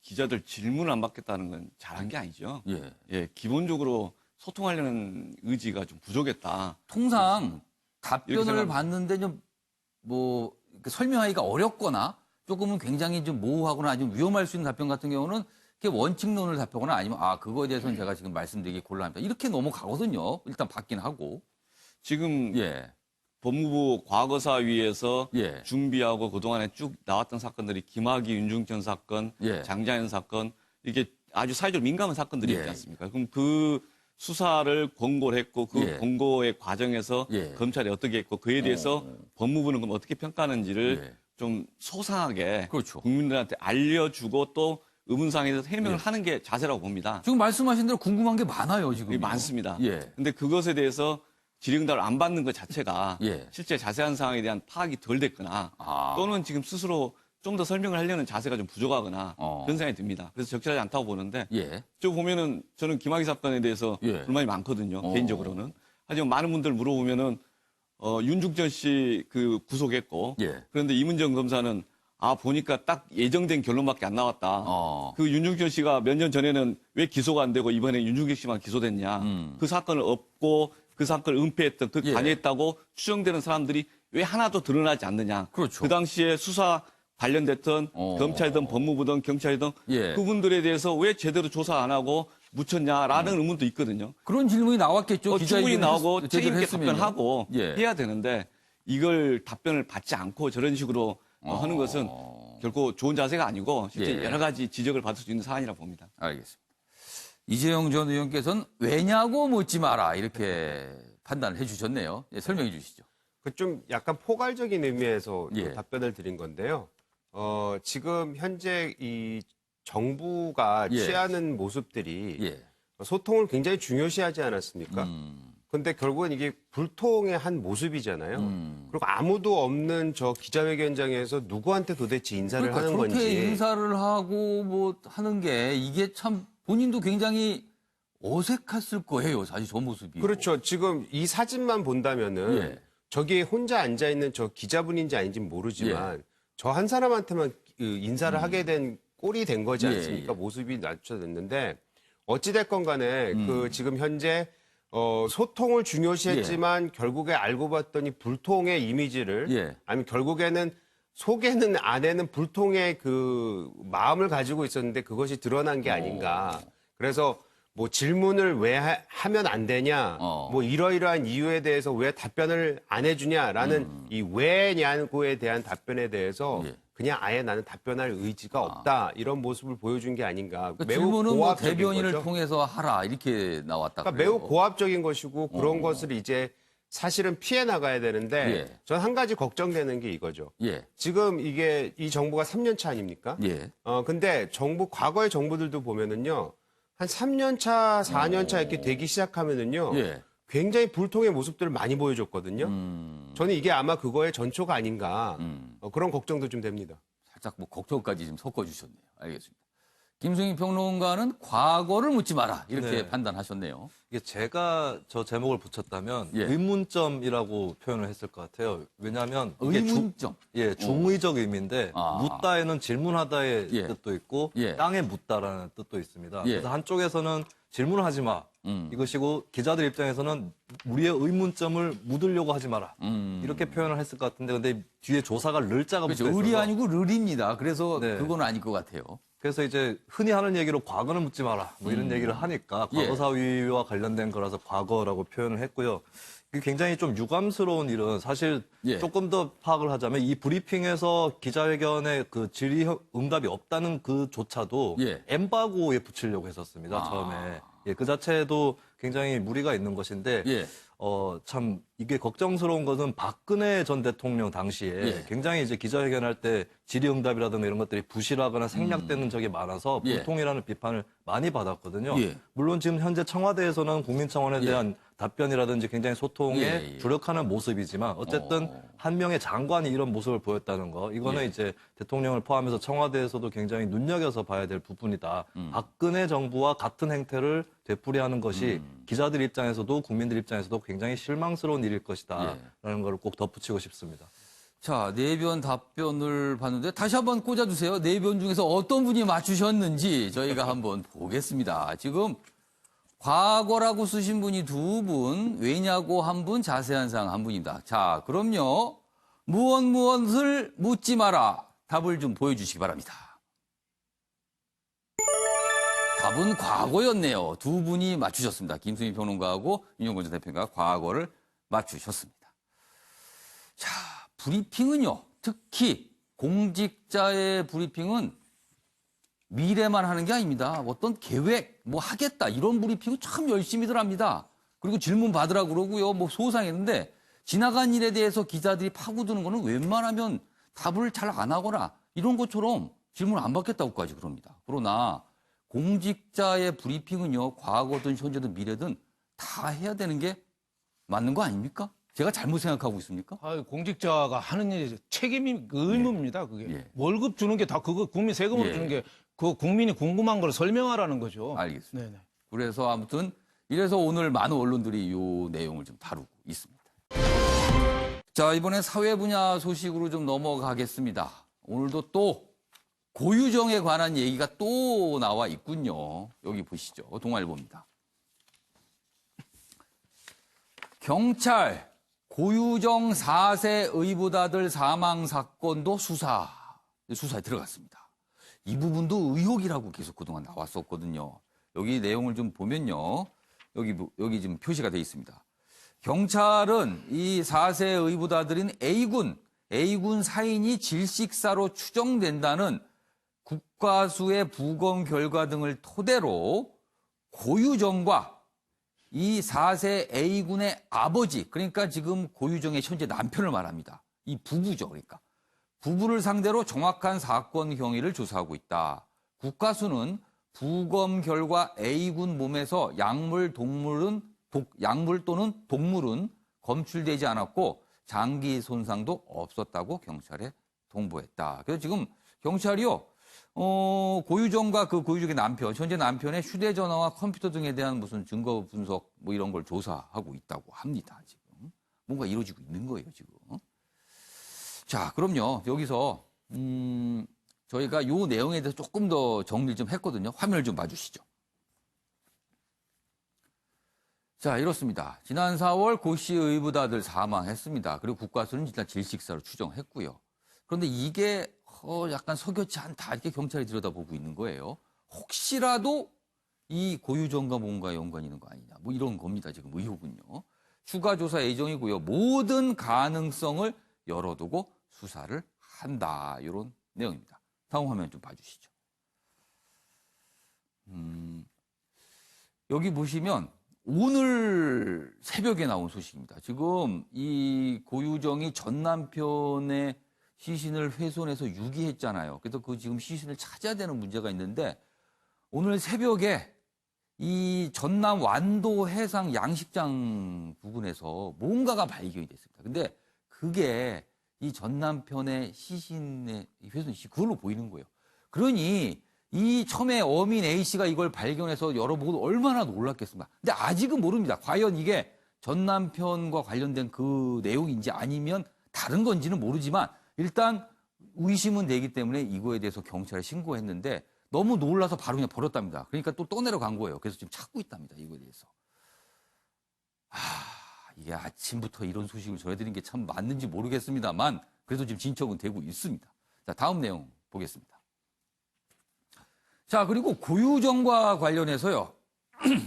기자들 질문을 안 받겠다는 건 잘한 게 아니죠. 예. 예, 기본적으로 소통하려는 의지가 좀 부족했다. 통상 답변을 생각합니다. 받는데 좀 뭐 설명하기가 어렵거나 조금은 굉장히 좀 모호하거나 좀 위험할 수 있는 답변 같은 경우는 이렇게 원칙론을 답하거나 아니면 그거에 대해서는 제가 지금 말씀드리기 곤란합니다. 이렇게 넘어가거든요. 일단 받긴 하고. 지금 예. 법무부 과거사위에서 예. 준비하고 그동안에 쭉 나왔던 사건들이 김학의, 윤중천 사건, 예. 장자연 사건 이게 아주 사회적으로 민감한 사건들이 예. 있지 않습니까? 그럼 그 수사를 권고를 했고 그 예. 권고의 과정에서 예. 검찰이 어떻게 했고 그에 대해서 법무부는 그럼 어떻게 평가하는지를 예. 좀 소상하게 그렇죠. 국민들한테 알려주고 또 의문사항에 대해서 해명을 예. 하는 게 자세라고 봅니다. 지금 말씀하신 대로 궁금한 게 많아요, 지금. 많습니다. 예. 근데 그것에 대해서 질의응답을 안 받는 것 자체가 예. 실제 자세한 사항에 대한 파악이 덜 됐거나 또는 지금 스스로 좀 더 설명을 하려는 자세가 좀 부족하거나 그런 생각이 듭니다. 그래서 적절하지 않다고 보는데 예. 저 보면은 저는 김학의 사건에 대해서 예. 불만이 많거든요. 개인적으로는. 하지만 많은 분들 물어보면은 윤중천 씨 그 구속했고 예. 그런데 이문정 검사는 보니까 딱 예정된 결론밖에 안 나왔다. 그 윤중천 씨가 몇 년 전에는 왜 기소가 안 되고 이번에 윤중천 씨만 기소됐냐. 그 사건을 엎고 그 사건을 은폐했던 그 예. 관여했다고 추정되는 사람들이 왜 하나도 드러나지 않느냐. 그렇죠. 그 당시에 수사 관련됐던 검찰이든 법무부든 경찰이든 예. 그분들에 대해서 왜 제대로 조사 안 하고 묻혔냐라는 의문도 있거든요. 그런 질문이 나왔겠죠. 충분히 나오고 제대로 책임 있게 했으면요. 답변하고 예. 해야 되는데 이걸 답변을 받지 않고 저런 식으로 하는 것은 결코 좋은 자세가 아니고 실제 예. 여러 가지 지적을 받을 수 있는 사안이라고 봅니다. 알겠습니다. 이재용 전 의원께서는 왜냐고 묻지 마라 이렇게 판단을 해주셨네요. 예, 설명해 주시죠. 그 좀 약간 포괄적인 의미에서 예. 답변을 드린 건데요. 지금 현재 이 정부가 예. 취하는 모습들이 예. 소통을 굉장히 중요시하지 않았습니까? 근데 결국은 이게 불통의 한 모습이잖아요. 그리고 아무도 없는 저 기자회견장에서 누구한테 도대체 인사를 그러니까 하는 저렇게 건지. 인사를 하고 뭐 하는 게 이게 참 본인도 굉장히 어색했을 거예요. 사실 저 모습이. 그렇죠. 지금 이 사진만 본다면은 예. 저기에 혼자 앉아 있는 저 기자분인지 아닌지는 모르지만 저 한 사람한테만 인사를 하게 된 꼴이 된 거지 않습니까? 모습이 낮춰졌는데 어찌됐건 간에 그 지금 현재 소통을 중요시했지만 결국에 알고 봤더니 불통의 이미지를 아니면 결국에는 속에는 안에는 불통의 그 마음을 가지고 있었는데 그것이 드러난 게 아닌가. 그래서 뭐 질문을 왜 하면 안 되냐, 뭐 이러이러한 이유에 대해서 왜 답변을 안 해주냐라는 이 왜냐고에 대한 답변에 대해서 그냥 아예 나는 답변할 의지가 없다 이런 모습을 보여준 게 아닌가. 그러니까 매우 질문은 뭐 고압적인 대변인을 거죠. 통해서 하라 이렇게 나왔다. 그러니까 그래요. 매우 고압적인 것이고 그런 것을 이제 사실은 피해 나가야 되는데 전 한 가지 걱정되는 게 이거죠. 지금 이게 이 정부가 3년 차 아닙니까? 근데 과거의 정부들도 보면은요. 한 3년 차, 4년 차 이렇게 되기 시작하면은요. 굉장히 불통의 모습들을 많이 보여줬거든요. 저는 이게 아마 그거의 전초가 아닌가. 그런 걱정도 좀 됩니다. 살짝 뭐 걱정까지 좀 섞어주셨네요. 알겠습니다. 김승희 평론가는 과거를 묻지 마라 이렇게 판단하셨네요. 이게 제가 저 제목을 붙였다면 의문점이라고 표현을 했을 것 같아요. 왜냐하면 이게 의문점. 중의적 의미인데 묻다에는 질문하다의 뜻도 있고 땅에 묻다라는 뜻도 있습니다. 그래서 한쪽에서는 질문하지 마 이것이고 기자들 입장에서는 우리의 의문점을 묻으려고 하지 마라 이렇게 표현을 했을 것 같은데 근데 뒤에 조사가 르자가 붙어 있어서 을이 아니고 르입니다. 그래서 그건 아닐 것 같아요. 그래서 이제 흔히 하는 얘기로 과거는 묻지 마라 뭐 이런 얘기를 하니까 과거사위와 관련된 거라서 과거라고 표현을 했고요. 이게 굉장히 좀 유감스러운 일은 사실 조금 더 파악을 하자면 이 브리핑에서 기자회견에 그 질의 응답이 없다는 그조차도 엠바고에 붙이려고 했었습니다. 처음에. 그 자체도 굉장히 무리가 있는 것인데 참 이게 걱정스러운 것은 박근혜 전 대통령 당시에 굉장히 이제 기자회견할 때 질의응답이라든가 이런 것들이 부실하거나 생략되는 적이 많아서 불통이라는 비판을 많이 받았거든요. 물론 지금 현재 청와대에서는 국민청원에 대한 답변이라든지 굉장히 소통에 주력하는 모습이지만 어쨌든 한 명의 장관이 이런 모습을 보였다는 거 이거는 이제 대통령을 포함해서 청와대에서도 굉장히 눈여겨서 봐야 될 부분이다. 박근혜 정부와 같은 행태를 되풀이하는 것이 기자들 입장에서도 국민들 입장에서도 굉장히 실망스러운 일일 것이다 라는 걸 꼭 덧붙이고 싶습니다. 자, 내변 답변을 봤는데 다시 한번 꽂아주세요. 내변 중에서 어떤 분이 맞추셨는지 저희가 한번 보겠습니다. 지금 과거라고 쓰신 분이 두 분, 왜냐고 한 분, 자세한 사항 한 분입니다. 자, 그럼요. 무엇을 묻지 마라. 답을 좀 보여주시기 바랍니다. 답은 과거였네요. 두 분이 맞추셨습니다. 김수미 평론가하고 윤영권 전 대표가 과거를 맞추셨습니다. 자, 브리핑은요. 특히 공직자의 브리핑은 미래만 하는 게 아닙니다. 어떤 계획, 뭐 하겠다 이런 브리핑은 참 열심히들 합니다. 그리고 질문 받으라고 그러고요. 뭐 소상했는데 지나간 일에 대해서 기자들이 파고드는 거는 웬만하면 답을 잘 안 하거나 이런 것처럼 질문 안 받겠다고까지 그럽니다. 그러나 공직자의 브리핑은요. 과거든 현재든 미래든 다 해야 되는 게 맞는 거 아닙니까? 제가 잘못 생각하고 있습니까? 공직자가 하는 일이 책임이 의무입니다. 그게 월급 주는 게 다 그거 국민 세금으로 주는 게 그 국민이 궁금한 걸 설명하라는 거죠. 알겠습니다. 네네. 그래서 아무튼 이래서 오늘 많은 언론들이 이 내용을 좀 다루고 있습니다. 자, 이번에 사회 분야 소식으로 좀 넘어가겠습니다. 오늘도 또 고유정에 관한 얘기가 또 나와 있군요. 여기 보시죠. 동아일보입니다. 경찰 고유정 4세 의붓아들 사망 사건도 수사. 수사에 들어갔습니다. 이 부분도 의혹이라고 계속 그동안 나왔었거든요. 여기 내용을 좀 보면요. 여기 지금 표시가 되어 있습니다. 경찰은 이 4세 의붓아들인 A군 사인이 질식사로 추정된다는 국과수의 부검 결과 등을 토대로 고유정과 이 4세 A군의 아버지, 그러니까 지금 고유정의 현재 남편을 말합니다. 이 부부죠, 그러니까. 부부를 상대로 정확한 사건 경위를 조사하고 있다. 국과수는 부검 결과 A군 몸에서 약물 또는 독물은 검출되지 않았고 장기 손상도 없었다고 경찰에 통보했다. 그래서 지금 경찰이요, 고유정과 그 고유정의 남편, 현재 남편의 휴대전화와 컴퓨터 등에 대한 무슨 증거 분석 뭐 이런 걸 조사하고 있다고 합니다. 지금 뭔가 이루어지고 있는 거예요, 지금. 자, 그럼요. 여기서 저희가 요 내용에 대해서 조금 더 정리를 좀 했거든요. 화면을 좀 봐주시죠. 자, 이렇습니다. 지난 4월 고 씨 의붓아들 사망했습니다. 그리고 국과수는 일단 질식사로 추정했고요. 그런데 이게 약간 석연치 않다 이렇게 경찰이 들여다보고 있는 거예요. 혹시라도 이 고유정과 뭔가 연관이 있는 거 아니냐 뭐 이런 겁니다. 지금 의혹은요. 추가 조사 예정이고요. 모든 가능성을 열어두고 수사를 한다. 이런 내용입니다. 다음 화면 좀 봐주시죠. 여기 보시면 오늘 새벽에 나온 소식입니다. 지금 이 고유정이 전 남편의 시신을 훼손해서 유기했잖아요. 그래서 그 지금 시신을 찾아야 되는 문제가 있는데 오늘 새벽에 이 전남 완도 해상 양식장 부근에서 뭔가가 발견이 됐습니다. 근데 그게 이 전 남편의 시신의 훼손 시 그걸로 보이는 거예요. 그러니 이 처음에 어민 A씨가 이걸 발견해서 열어보고 얼마나 놀랐겠습니까? 근데 아직은 모릅니다. 과연 이게 전 남편과 관련된 그 내용인지 아니면 다른 건지는 모르지만 일단 의심은 되기 때문에 이거에 대해서 경찰에 신고했는데 너무 놀라서 바로 그냥 버렸답니다. 그러니까 또 떠내려간 거예요. 그래서 지금 찾고 있답니다. 이거에 대해서. 이게 아침부터 이런 소식을 전해드린 게 참 맞는지 모르겠습니다만 그래도 지금 진척은 되고 있습니다. 자, 다음 내용 보겠습니다. 자, 그리고 고유정과 관련해서요.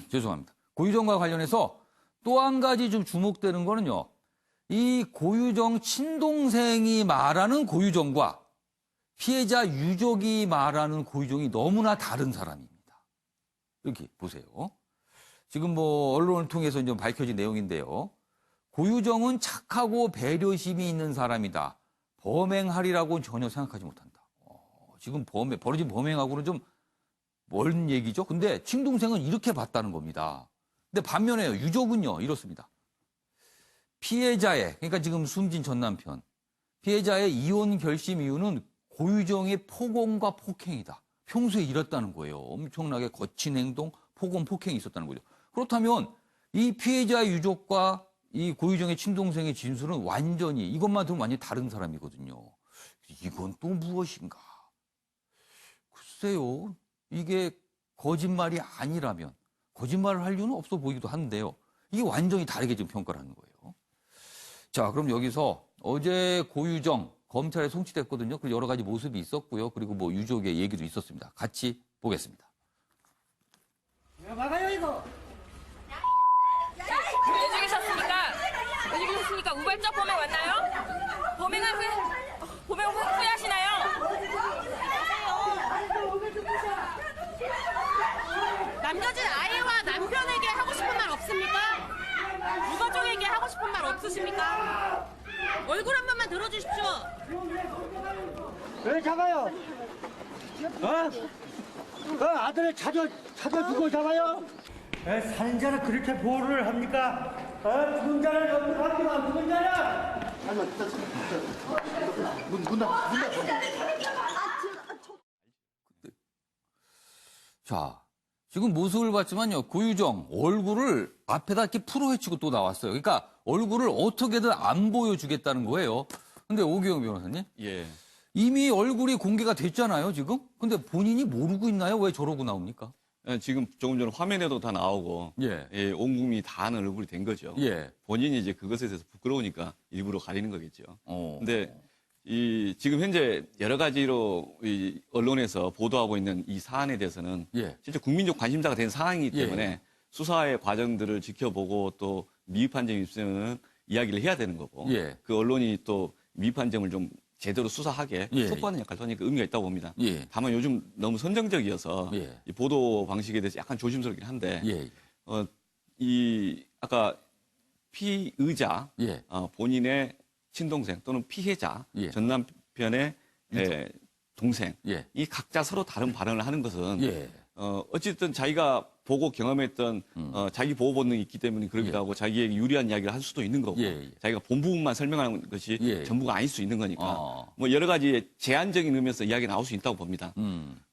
죄송합니다. 고유정과 관련해서 또 한 가지 좀 주목되는 거는요. 이 고유정 친동생이 말하는 고유정과 피해자 유족이 말하는 고유정이 너무나 다른 사람입니다. 이렇게 보세요. 지금 뭐 언론을 통해서 좀 밝혀진 내용인데요. 고유정은 착하고 배려심이 있는 사람이다. 범행하리라고는 전혀 생각하지 못한다. 지금 벌어진 범행하고는 좀 먼 얘기죠. 근데 친동생은 이렇게 봤다는 겁니다. 근데 반면에요. 유족은요. 이렇습니다. 피해자의, 그러니까 지금 숨진 전 남편, 피해자의 이혼 결심 이유는 고유정의 폭언과 폭행이다. 평소에 이랬다는 거예요. 엄청나게 거친 행동, 폭언, 폭행이 있었다는 거죠. 그렇다면 이 피해자의 유족과 이 고유정의 친동생의 진술은 완전히 이것만 들으면 완전히 다른 사람이거든요. 이건 또 무엇인가? 글쎄요. 이게 거짓말이 아니라면 거짓말을 할 이유는 없어 보이기도 한데요. 이게 완전히 다르게 지금 평가를 하는 거예요. 자, 그럼 여기서 어제 고유정 검찰에 송치됐거든요. 그리고 여러 가지 모습이 있었고요. 그리고 뭐 유족의 얘기도 있었습니다. 같이 보겠습니다. 왜 막아요 이거? 왜 죽이셨습니까? 왜 죽이셨습니까? 우발적 범행 맞나요? 범행 후회하시나요? 남겨진 아이와 남편에게 하고 싶은 말 없습니까? 유가족에게 하고 싶은 말 없으십니까? 얼굴 한 번만 들어주십시오. 왜 잡아요? 아들을 찾아주고 잡아요? 살인자를 그렇게 보호를 합니까? 죽은 자를 여기 밖에 안 죽은 자를! 자, 지금 모습을 봤지만요. 고유정 얼굴을 앞에다 이렇게 풀어헤치고 또 나왔어요. 그러니까 얼굴을 어떻게든 안 보여주겠다는 거예요. 근데 오규영 변호사님. 예. 이미 얼굴이 공개가 됐잖아요, 지금? 근데 본인이 모르고 있나요? 왜 저러고 나옵니까? 지금 조금 전에 화면에도 다 나오고, 예, 온 국민이 다 아는 얼굴이 된 거죠. 예. 본인이 이제 그것에 대해서 부끄러우니까 일부러 가리는 거겠죠. 근데 지금 현재 여러 가지로 이 언론에서 보도하고 있는 이 사안에 대해서는 실제 국민적 관심사가 된 사항이기 때문에 수사의 과정들을 지켜보고 또 미흡한 점이 있으면 이야기를 해야 되는 거고 그 언론이 또 미흡한 점을 좀 제대로 수사하게 촉구하는 역할도 하니까 의미가 있다고 봅니다. 다만 요즘 너무 선정적이어서 이 보도 방식에 대해서 약간 조심스럽긴 한데 아까 피의자 본인의 친동생 또는 피해자 전 남편의 동생 이 각자 서로 다른 발언을 하는 것은 어쨌든 자기가 보고 경험했던 자기 보호 본능이 있기 때문에 그러기도 하고 자기에게 유리한 이야기를 할 수도 있는 거고 자기가 본 부분만 설명하는 것이 전부가 아닐 수 있는 거니까 뭐 여러 가지 제한적인 의미에서 이야기가 나올 수 있다고 봅니다.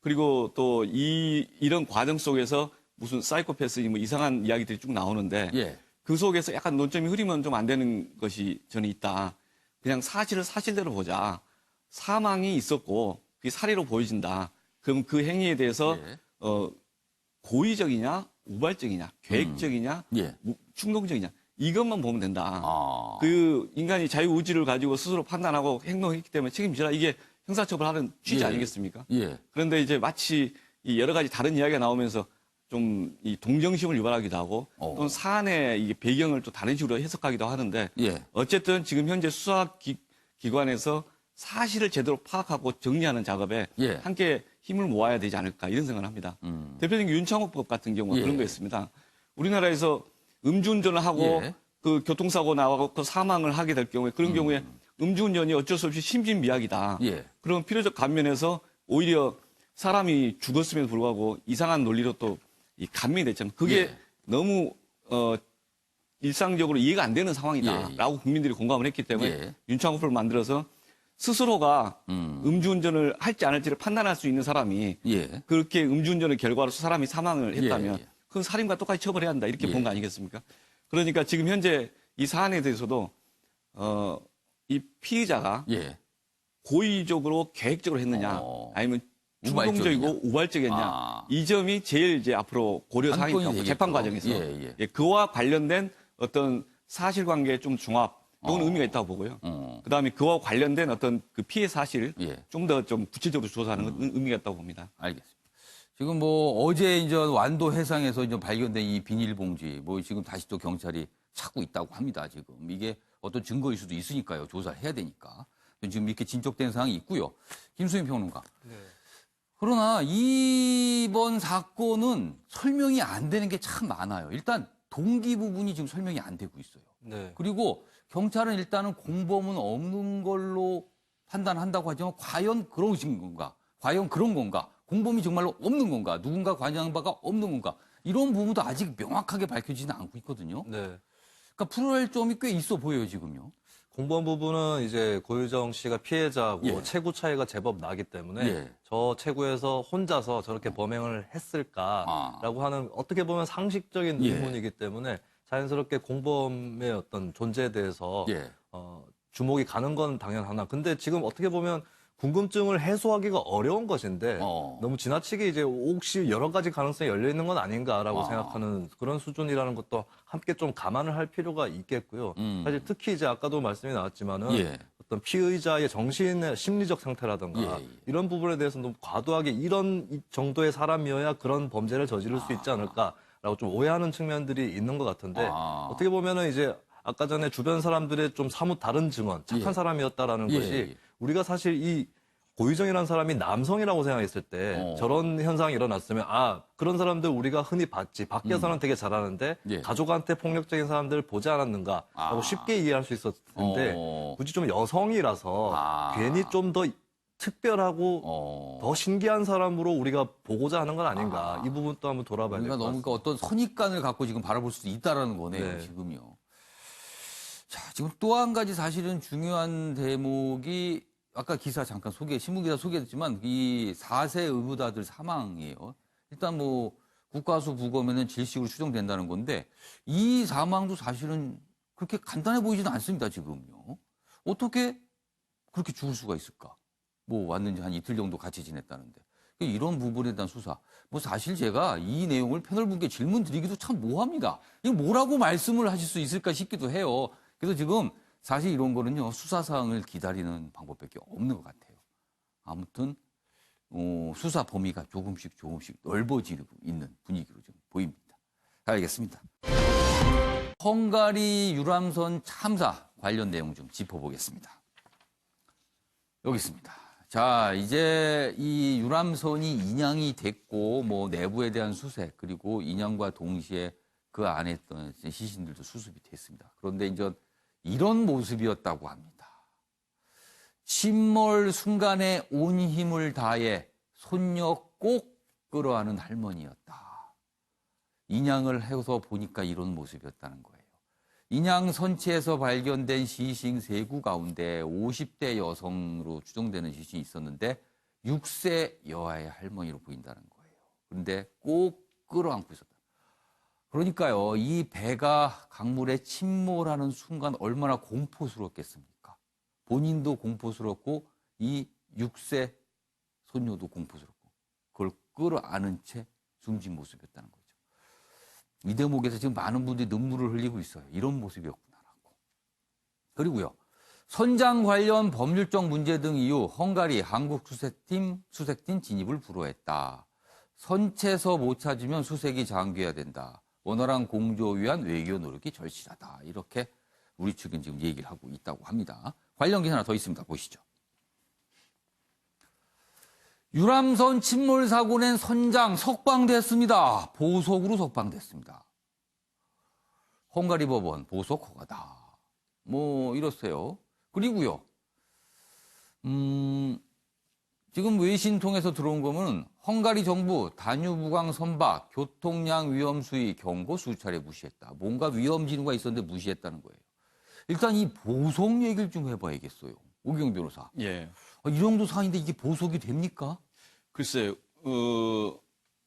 그리고 또 이런 과정 속에서 무슨 사이코패스 뭐 이상한 이야기들이 쭉 나오는데 그 속에서 약간 논점이 흐리면 좀 안 되는 것이 저는 있다. 그냥 사실을 사실대로 보자. 사망이 있었고 그게 살해로 보여진다. 그럼 그 행위에 대해서 고의적이냐, 우발적이냐, 계획적이냐, 충동적이냐 이것만 보면 된다. 그 인간이 자유의지를 가지고 스스로 판단하고 행동했기 때문에 책임지라. 이게 형사처벌하는 취지 아니겠습니까? 그런데 이제 마치 이 여러 가지 다른 이야기가 나오면서 좀 이 동정심을 유발하기도 하고 또는 사안의 이게 배경을 또 다른 식으로 해석하기도 하는데 어쨌든 지금 현재 수사기관에서 사실을 제대로 파악하고 정리하는 작업에 함께 힘을 모아야 되지 않을까 이런 생각을 합니다. 대표적인 윤창호법 같은 경우가 그런 거였습니다. 우리나라에서 음주운전을 하고 그 교통사고 나고 그 사망을 하게 될 경우에 그런 경우에 음주운전이 어쩔 수 없이 심신미약이다. 그런 필요적 감면에서 오히려 사람이 죽었음에도 불구하고 이상한 논리로 또 이 감면이 됐잖아요. 그게 너무 일상적으로 이해가 안 되는 상황이다라고 국민들이 공감을 했기 때문에 윤창호법을 만들어서 스스로가 음주운전을 할지 안 할지를 판단할 수 있는 사람이 그렇게 음주운전의 결과로서 사람이 사망을 했다면 그건 살인과 똑같이 처벌해야 한다 이렇게 본 거 아니겠습니까? 그러니까 지금 현재 이 사안에 대해서도 이 피의자가 고의적으로 계획적으로 했느냐 아니면 충동적이고 우발적이었냐 이 점이 제일 이제 앞으로 고려 사항이고 재판 과정에서 그와 관련된 어떤 사실관계의 좀 종합 이건 의미가 있다고 보고요. 그다음에 그와 관련된 어떤 그 피해 사실 좀 더 좀 구체적으로 조사하는 건 의미가 있다고 봅니다. 알겠습니다. 지금 뭐 어제 이제 완도 해상에서 이제 발견된 이 비닐봉지 뭐 지금 다시 또 경찰이 찾고 있다고 합니다. 지금 이게 어떤 증거일 수도 있으니까요. 조사를 해야 되니까. 지금 이렇게 진척된 상황이 있고요. 김수민 평론가. 그러나 이번 사건은 설명이 안 되는 게 참 많아요. 일단 동기 부분이 지금 설명이 안 되고 있어요. 그리고 경찰은 일단은 공범은 없는 걸로 판단한다고 하지만 과연 그러신 건가? 과연 그런 건가? 공범이 정말로 없는 건가? 누군가 관여한 바가 없는 건가? 이런 부분도 아직 명확하게 밝혀지지는 않고 있거든요. 그러니까 풀어야 할 점이 꽤 있어 보여요, 지금요. 공범 부분은 이제 고유정 씨가 피해자고 체구 차이가 제법 나기 때문에 저 체구에서 혼자서 저렇게 범행을 했을까라고 하는 어떻게 보면 상식적인 의문이기 때문에 자연스럽게 공범의 어떤 존재에 대해서 주목이 가는 건 당연하나. 근데 지금 어떻게 보면 궁금증을 해소하기가 어려운 것인데 너무 지나치게 이제 혹시 여러 가지 가능성이 열려 있는 건 아닌가라고 생각하는 그런 수준이라는 것도 함께 좀 감안을 할 필요가 있겠고요. 사실 특히 이제 아까도 말씀이 나왔지만은 어떤 피의자의 정신의 심리적 상태라든가 이런 부분에 대해서 너무 과도하게 이런 정도의 사람이어야 그런 범죄를 저지를 수 있지 않을까라고 좀 오해하는 측면들이 있는 것 같은데 어떻게 보면은 이제 아까 전에 주변 사람들의 좀 사뭇 다른 증언, 착한 사람이었다라는 것이 우리가 사실 이 고유정이라는 사람이 남성이라고 생각했을 때 저런 현상이 일어났으면 그런 사람들 우리가 흔히 봤지. 밖에서는 되게 잘하는데 가족한테 폭력적인 사람들 보지 않았는가 하고 쉽게 이해할 수 있었을 텐데 굳이 좀 여성이라서 괜히 좀 더 특별하고 더 신기한 사람으로 우리가 보고자 하는 건 아닌가. 이 부분 또 한번 돌아봐야 될 것 같습니다. 그러니까 어떤 선입관을 갖고 지금 바라볼 수도 있다라는 거네요, 지금요. 자, 지금 또 한 가지 사실은 중요한 대목이 아까 기사 잠깐 신문기사 소개했지만 이 4세 의무자들 사망이에요. 일단 뭐 국가수 부검에는 질식으로 추정된다는 건데 이 사망도 사실은 그렇게 간단해 보이지는 않습니다, 지금요. 어떻게 그렇게 죽을 수가 있을까? 뭐 왔는지 한 이틀 정도 같이 지냈다는데. 이런 부분에 대한 수사. 뭐 사실 제가 이 내용을 패널 분께 질문 드리기도 참 모호합니다. 이거 뭐라고 말씀을 하실 수 있을까 싶기도 해요. 그래서 지금 사실 이런 거는요, 수사사항을 기다리는 방법밖에 없는 것 같아요. 아무튼, 수사 범위가 조금씩 넓어지고 있는 분위기로 좀 보입니다. 알겠습니다. 헝가리 유람선 참사 관련 내용 좀 짚어보겠습니다. 여기 있습니다. 자, 이제 이 유람선이 인양이 됐고, 뭐 내부에 대한 수색, 그리고 인양과 동시에 그 안에 있던 시신들도 수습이 됐습니다. 그런데 이제 이런 모습이었다고 합니다. 침몰 순간에 온 힘을 다해 손녀 꼭 끌어안은 할머니였다. 인양을 해서 보니까 이런 모습이었다는 거예요. 인양 선체에서 발견된 시신 3구 가운데 50대 여성으로 추정되는 시신이 있었는데 6세 여아의 할머니로 보인다는 거예요. 그런데 꼭 끌어안고 있었다. 그러니까요, 이 배가 강물에 침몰하는 순간 얼마나 공포스럽겠습니까? 본인도 공포스럽고 이 6세 손녀도 공포스럽고 그걸 끌어안은 채 숨진 모습이었다는 거죠. 이 대목에서 지금 많은 분들이 눈물을 흘리고 있어요. 이런 모습이었구나라고. 그리고요, 선장 관련 법률적 문제 등 이유 헝가리 한국 수색팀 진입을 불허했다. 선체서 못 찾으면 수색이 장기해야 된다. 원활한 공조 위한 외교 노력이 절실하다. 이렇게 우리 측은 지금 얘기를 하고 있다고 합니다. 관련 기사 하나 더 있습니다. 보시죠. 유람선 침몰 사고 낸 선장 석방됐습니다. 보석으로 석방됐습니다. 헝가리 법원 보석 허가다. 뭐 이렇어요. 그리고요. 지금 외신 통해서 들어온 거는 헝가리 정부 다뉴브강 선박 교통량 위험 수위 경고 수차례 무시했다. 뭔가 위험 징후가 있었는데 무시했다는 거예요. 일단 이 보석 얘기를 좀 해봐야겠어요. 오경 변호사. 예. 이 정도 사안인데 이게 보석이 됩니까? 글쎄요.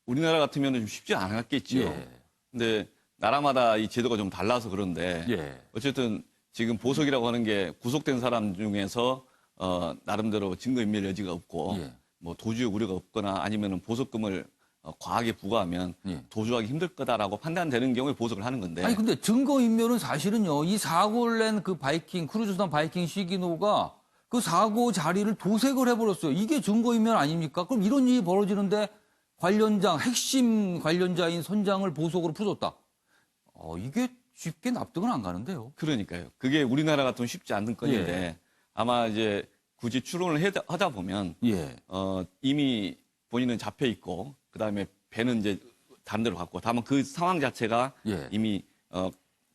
우리나라 같으면 좀 쉽지 않았겠죠. 예. 근데 나라마다 이 제도가 좀 달라서 그런데 예. 어쨌든 지금 보석이라고 하는 게 구속된 사람 중에서 나름대로 증거인멸 여지가 없고 예. 뭐 도주의 우려가 없거나 아니면은 보석금을 과하게 부과하면 예. 도주하기 힘들 거다라고 판단되는 경우에 보석을 하는 건데. 아니 근데 증거인멸은 사실은요. 이 사고를 낸 그 바이킹 크루즈선 바이킹 시기노가 그 사고 자리를 도색을 해버렸어요. 이게 증거인멸 아닙니까? 그럼 이런 일이 벌어지는데 관련장 핵심 관련자인 선장을 보석으로 풀었다. 이게 쉽게 납득은 안 가는데요. 그러니까요. 그게 우리나라 같으면 쉽지 않은 건인데 예. 아마 이제 굳이 추론을 하다 보면 예. 이미 본인은 잡혀 있고 그다음에 배는 이제 다른 데로 갔고 다만 그 상황 자체가 예. 이미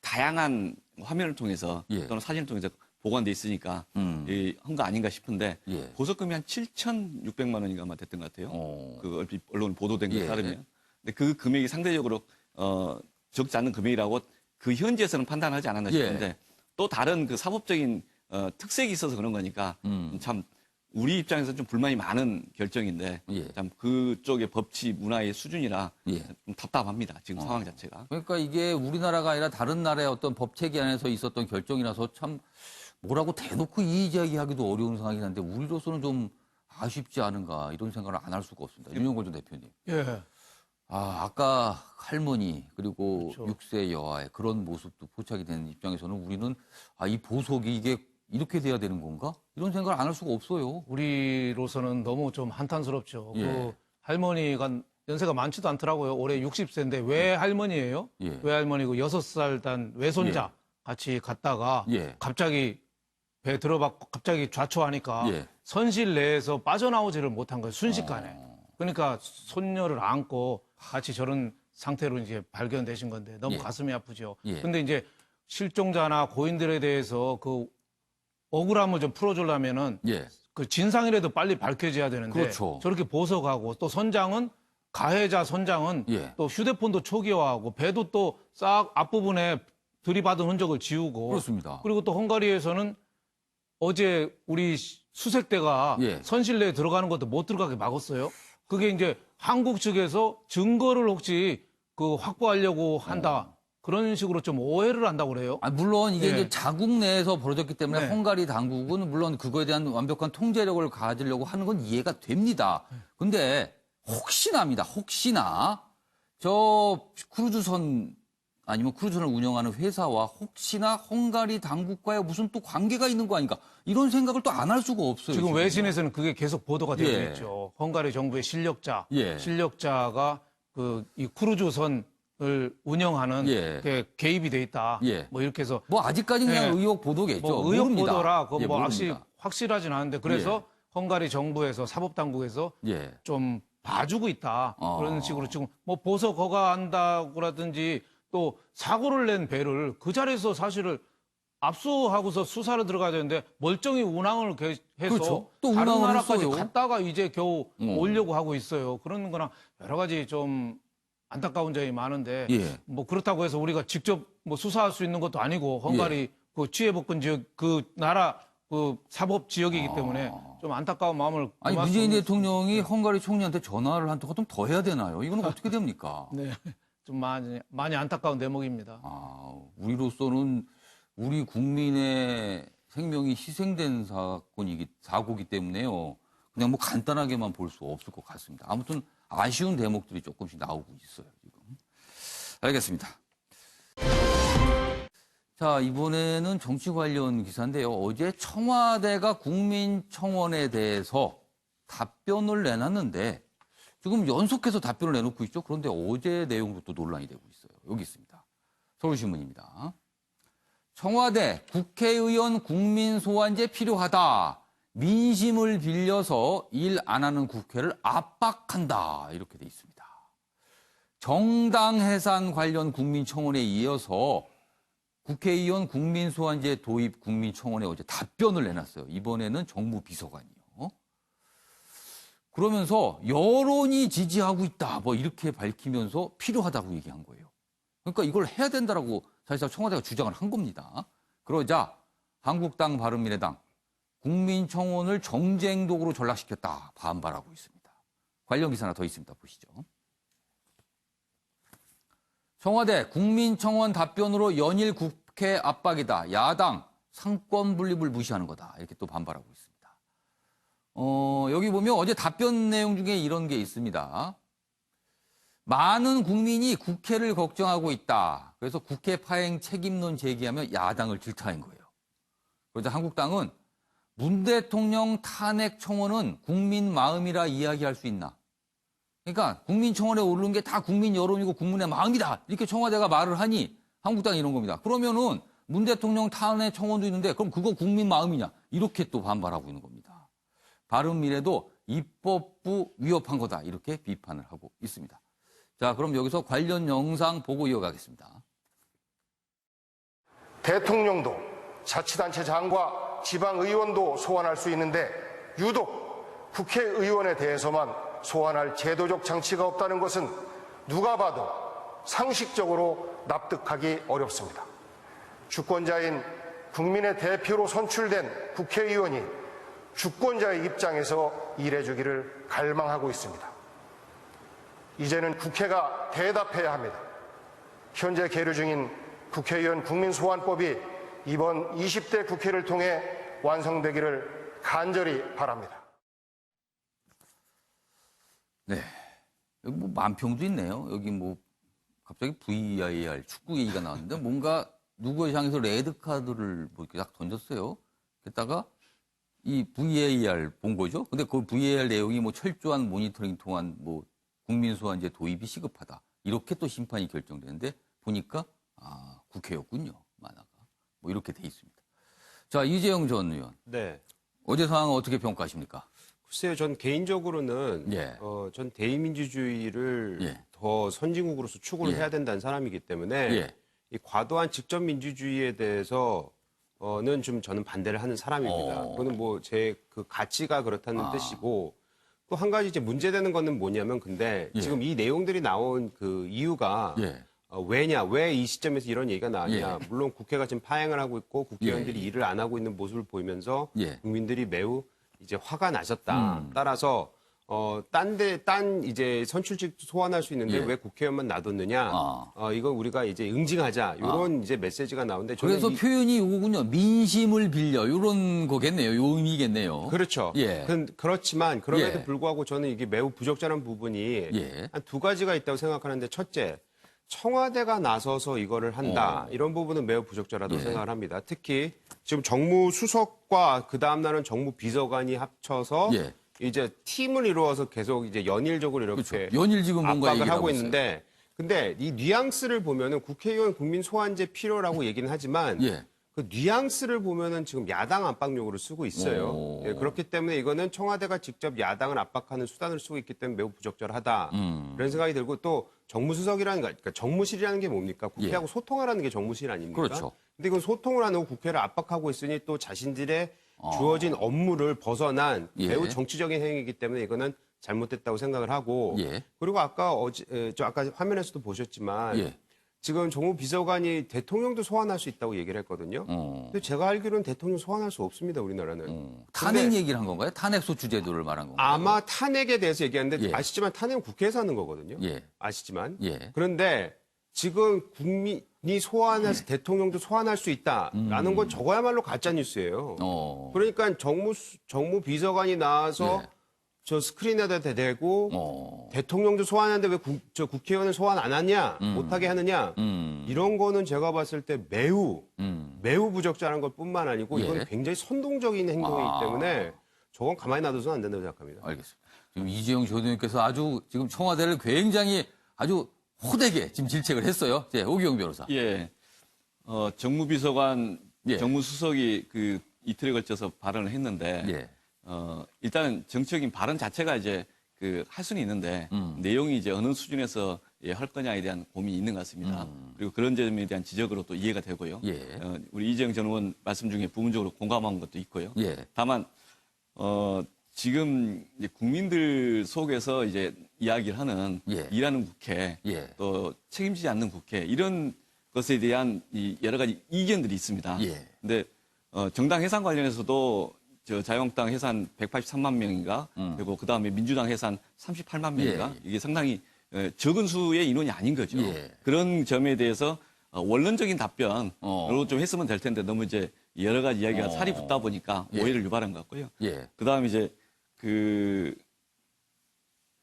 다양한 화면을 통해서 예. 또는 사진을 통해서 보관돼 있으니까 한 거 아닌가 싶은데 예. 보석금이 한 7,600만 원인가 아마 됐던 것 같아요. 그 얼핏 언론 보도된 것에 예. 따르면. 근데 그 금액이 상대적으로 적지 않은 금액이라고 그 현지에서는 판단하지 않았나 싶은데 예. 또 다른 그 사법적인 특색이 있어서 그런 거니까 참 우리 입장에서 좀 불만이 많은 결정인데 예. 참 그쪽의 법치 문화의 수준이라 예. 좀 답답합니다. 지금 상황 자체가. 그러니까 이게 우리나라가 아니라 다른 나라의 어떤 법 체계 안에서 있었던 결정이라서 참 뭐라고 대놓고 이야기하기도 어려운 상황이긴 한데 우리로서는 좀 아쉽지 않은가 이런 생각을 안 할 수가 없습니다. 윤영걸 전 대표님. 예. 아까 할머니 그리고 그렇죠. 6세 여아의 그런 모습도 포착이 되는 입장에서는 우리는 이 보석이 이게 이렇게 돼야 되는 건가? 이런 생각을 안 할 수가 없어요. 우리로서는 너무 좀 한탄스럽죠. 예. 그 할머니가 연세가 많지도 않더라고요. 올해 60세인데 왜 할머니예요? 예. 왜 할머니고 6살 단 외손자 같이 갔다가 예. 갑자기 배 들어박고 갑자기 좌초하니까 예. 선실 내에서 빠져나오지를 못한 거예요. 순식간에. 그러니까 손녀를 안고 같이 저런 상태로 이제 발견되신 건데 너무 예. 가슴이 아프죠. 예. 근데 이제 실종자나 고인들에 대해서 그 억울함을 좀 풀어주려면은 예. 그 진상이라도 빨리 밝혀져야 되는데 그렇죠. 저렇게 보석하고 또 선장은 가해자 선장은 예. 또 휴대폰도 초기화하고 배도 또 싹 앞부분에 들이받은 흔적을 지우고 그렇습니다. 그리고 또 헝가리에서는 어제 우리 수색대가 예. 선실내에 들어가는 것도 못 들어가게 막았어요. 그게 이제 한국 측에서 증거를 혹시 그 확보하려고 한다. 그런 식으로 좀 오해를 한다고 그래요. 물론 이게 예. 이제 자국 내에서 벌어졌기 때문에 네. 헝가리 당국은 물론 그거에 대한 완벽한 통제력을 가지려고 하는 건 이해가 됩니다. 근데 혹시나입니다. 혹시나 저 크루즈선 아니면 크루즈선을 운영하는 회사와 혹시나 헝가리 당국과의 무슨 또 관계가 있는 거 아닌가 이런 생각을 또 안 할 수가 없어요. 지금 지금요. 외신에서는 그게 계속 보도가 되고 예. 있죠. 헝가리 정부의 예. 실력자가 이 크루즈선을 운영하는 예. 게 개입이 돼 있다. 예. 뭐 이렇게 해서 뭐 아직까지 그냥 예. 의혹 보도겠죠. 뭐 의혹 모릅니다. 보도라 그거 예, 뭐 모릅니다. 확실하진 않은데 그래서 헝가리 정부에서 사법당국에서 예. 좀 봐주고 있다. 그런 식으로 지금 뭐 보석 허가한다고라든지 또 사고를 낸 배를 그 자리에서 사실을 압수하고서 수사를 들어가야 되는데 멀쩡히 운항을 해서 그렇죠. 또 다른 운항을 나라까지 했어요. 갔다가 이제 겨우 오려고 하고 있어요. 그런 거나 여러 가지 좀 안타까운 점이 많은데 예. 뭐 그렇다고 해서 우리가 직접 뭐 수사할 수 있는 것도 아니고 헝가리 그 취해복권 지역 그 나라 그 사법 지역이기 때문에 좀 안타까운 마음을 아니 금할 수 문재인 없는- 대통령이 헝가리 총리한테 전화를 한 통 더 해야 되나요? 이건 어떻게 됩니까? 네. 좀 많이 안타까운 대목입니다. 우리로서는 우리 국민의 생명이 희생된 사고기 때문에요. 그냥 뭐 간단하게만 볼 수 없을 것 같습니다. 아무튼 아쉬운 대목들이 조금씩 나오고 있어요, 지금. 알겠습니다. 자, 이번에는 정치 관련 기사인데요. 어제 청와대가 국민청원에 대해서 답변을 내놨는데 지금 연속해서 답변을 내놓고 있죠. 그런데 어제 내용도 또 논란이 되고 있어요. 여기 있습니다. 서울신문입니다. 청와대 국회의원 국민소환제 필요하다. 민심을 빌려서 일 안 하는 국회를 압박한다. 이렇게 돼 있습니다. 정당 해산 관련 국민청원에 이어서 국회의원 국민소환제 도입 국민청원에 어제 답변을 내놨어요. 이번에는 정무 비서관이요. 그러면서 여론이 지지하고 있다. 뭐 이렇게 밝히면서 필요하다고 얘기한 거예요. 그러니까 이걸 해야 된다라고 사실상 청와대가 주장을 한 겁니다. 그러자 한국당 바른미래당 국민청원을 정쟁독으로 전락시켰다. 반발하고 있습니다. 관련 기사 하나 더 있습니다. 보시죠. 청와대 국민청원 답변으로 연일 국회 압박이다. 야당 상권 분립을 무시하는 거다. 이렇게 또 반발하고 있습니다. 여기 보면 어제 답변 내용 중에 이런 게 있습니다. 많은 국민이 국회를 걱정하고 있다. 그래서 국회 파행 책임론 제기하면 야당을 질타한 거예요. 그러자 한국당은 문 대통령 탄핵 청원은 국민 마음이라 이야기할 수 있나? 그러니까 국민청원에 오르는 게 다 국민 여론이고 국민의 마음이다. 이렇게 청와대가 말을 하니 한국당이 이런 겁니다. 그러면은 문 대통령 탄핵 청원도 있는데 그럼 그거 국민 마음이냐? 이렇게 또 반발하고 있는 겁니다. 바른미래도 입법부 위협한 거다. 이렇게 비판을 하고 있습니다. 자, 그럼 여기서 관련 영상 보고 이어가겠습니다. 대통령도 자치단체장과 지방의원도 소환할 수 있는데 유독 국회의원에 대해서만 소환할 제도적 장치가 없다는 것은 누가 봐도 상식적으로 납득하기 어렵습니다. 주권자인 국민의 대표로 선출된 국회의원이 주권자의 입장에서 일해주기를 갈망하고 있습니다. 이제는 국회가 대답해야 합니다. 현재 계류 중인 국회의원 국민소환법이 이번 20대 국회를 통해 완성되기를 간절히 바랍니다. 네. 여기 뭐 만평도 있네요. 여기 뭐 갑자기 VAR 축구 얘기가 나왔는데 뭔가 누구를 향해서 레드카드를 뭐 이렇게 딱 던졌어요. 게다가 이 VAR 본 거죠. 근데 그 VAR 내용이 뭐 철저한 모니터링 통한 뭐 국민소환제 도입이 시급하다. 이렇게 또 심판이 결정되는데 보니까 국회였군요. 만화가. 뭐 이렇게 돼 있습니다. 자, 이재영 전 의원. 네. 어제 상황 어떻게 평가하십니까? 글쎄요, 전 개인적으로는 전 대의민주주의를 더 선진국으로서 추구를 해야 된다는 사람이기 때문에 이 과도한 직접 민주주의에 대해서는 좀 저는 반대를 하는 사람입니다. 그거는 뭐 제 그 가치가 그렇다는 뜻이고 또 한 가지 이제 문제되는 거는 뭐냐면 근데 지금 이 내용들이 나온 그 이유가 왜냐, 왜 이 시점에서 이런 얘기가 나왔냐. 물론 국회가 지금 파행을 하고 있고 국회의원들이 일을 안 하고 있는 모습을 보이면서 국민들이 매우 이제 화가 나셨다. 따라서 딴 이제 선출직 소환할 수 있는데 왜 국회의원만 놔뒀느냐. 이건 우리가 이제 응징하자. 이런 이제 메시지가 나오는데 그래서 표현이 이거군요. 민심을 빌려 이런 거겠네요. 요 의미겠네요. 그렇죠. 그렇지만 그럼에도 불구하고 저는 이게 매우 부적절한 부분이 한 두 가지가 있다고 생각하는데 첫째, 청와대가 나서서 이거를 한다. 이런 부분은 매우 부적절하다고 예. 생각을 합니다. 특히 지금 정무수석과 그 다음날은 정무비서관이 합쳐서 예. 이제 팀을 이루어서 계속 이제 연일적으로 이렇게 그렇죠. 연일 지금 뭔가 압박을 얘기를 하고 하고 있는데 근데 이 뉘앙스를 보면은 국회의원 국민 소환제 필요라고 얘기는 하지만 예. 그 뉘앙스를 보면은 지금 야당 압박용으로 쓰고 있어요. 예, 그렇기 때문에 이거는 청와대가 직접 야당을 압박하는 수단을 쓰고 있기 때문에 매우 부적절하다. 이런 생각이 들고 또 정무수석이라는 거, 그러니까 정무실이라는 게 뭡니까? 국회하고 예. 소통하라는 게 정무실 아닙니까? 그렇죠. 근데 이건 소통을 안 하고 국회를 압박하고 있으니 또 자신들의 주어진 업무를 벗어난 예. 매우 정치적인 행위이기 때문에 이거는 잘못됐다고 생각을 하고 예. 그리고 아까 아까 화면에서도 보셨지만 예. 지금 정무비서관이 대통령도 소환할 수 있다고 얘기를 했거든요. 근데 제가 알기로는 대통령 소환할 수 없습니다, 우리나라는. 탄핵 얘기를 한 건가요? 탄핵 소추 제도를 말한 건가요? 아마 탄핵에 대해서 얘기하는데 예. 아시지만 탄핵은 국회에서 하는 거거든요. 예. 아시지만. 예. 그런데 지금 국민이 소환해서 대통령도 소환할 수 있다라는 건 저거야말로 가짜 뉴스예요. 그러니까 정무비서관이 나와서 예. 저 스크린에다 대고 대통령도 소환하는데 왜 국회의원을 소환 안 하냐, 못하게 하느냐 이런 거는 제가 봤을 때 매우 부적절한 것 뿐만 아니고 이건 예. 굉장히 선동적인 행동이기 때문에 저건 가만히 놔둬서는 안 된다고 생각합니다. 알겠습니다. 지금 이재용 조대님께서 아주 지금 청와대를 굉장히 아주 호되게 지금 질책을 했어요. 제 오기영 변호사. 예. 정무비서관, 예. 정무수석이 그 이틀에 걸쳐서 발언을 했는데, 예. 일단 정치적인 발언 자체가 이제 할 수는 있는데, 내용이 이제 어느 수준에서 할 거냐에 대한 고민이 있는 것 같습니다. 그리고 그런 점에 대한 지적으로 또 이해가 되고요. 예. 우리 이재용 전 의원 말씀 중에 부분적으로 공감한 것도 있고요. 예. 다만, 지금 이제 국민들 속에서 이제 이야기를 하는 예. 일하는 국회, 예. 또 책임지지 않는 국회, 이런 것에 대한 이 여러 가지 이견들이 있습니다. 예. 근데, 정당 해산 관련해서도 자유한국당 해산 183만 명인가, 그리고 그 다음에 민주당 해산 38만 명인가, 예. 이게 상당히 적은 수의 인원이 아닌 거죠. 예. 그런 점에 대해서 원론적인 답변으로 좀 했으면 될 텐데 너무 이제 여러 가지 이야기가 살이 붙다 보니까 예. 오해를 유발한 것 같고요. 예. 그 다음에 이제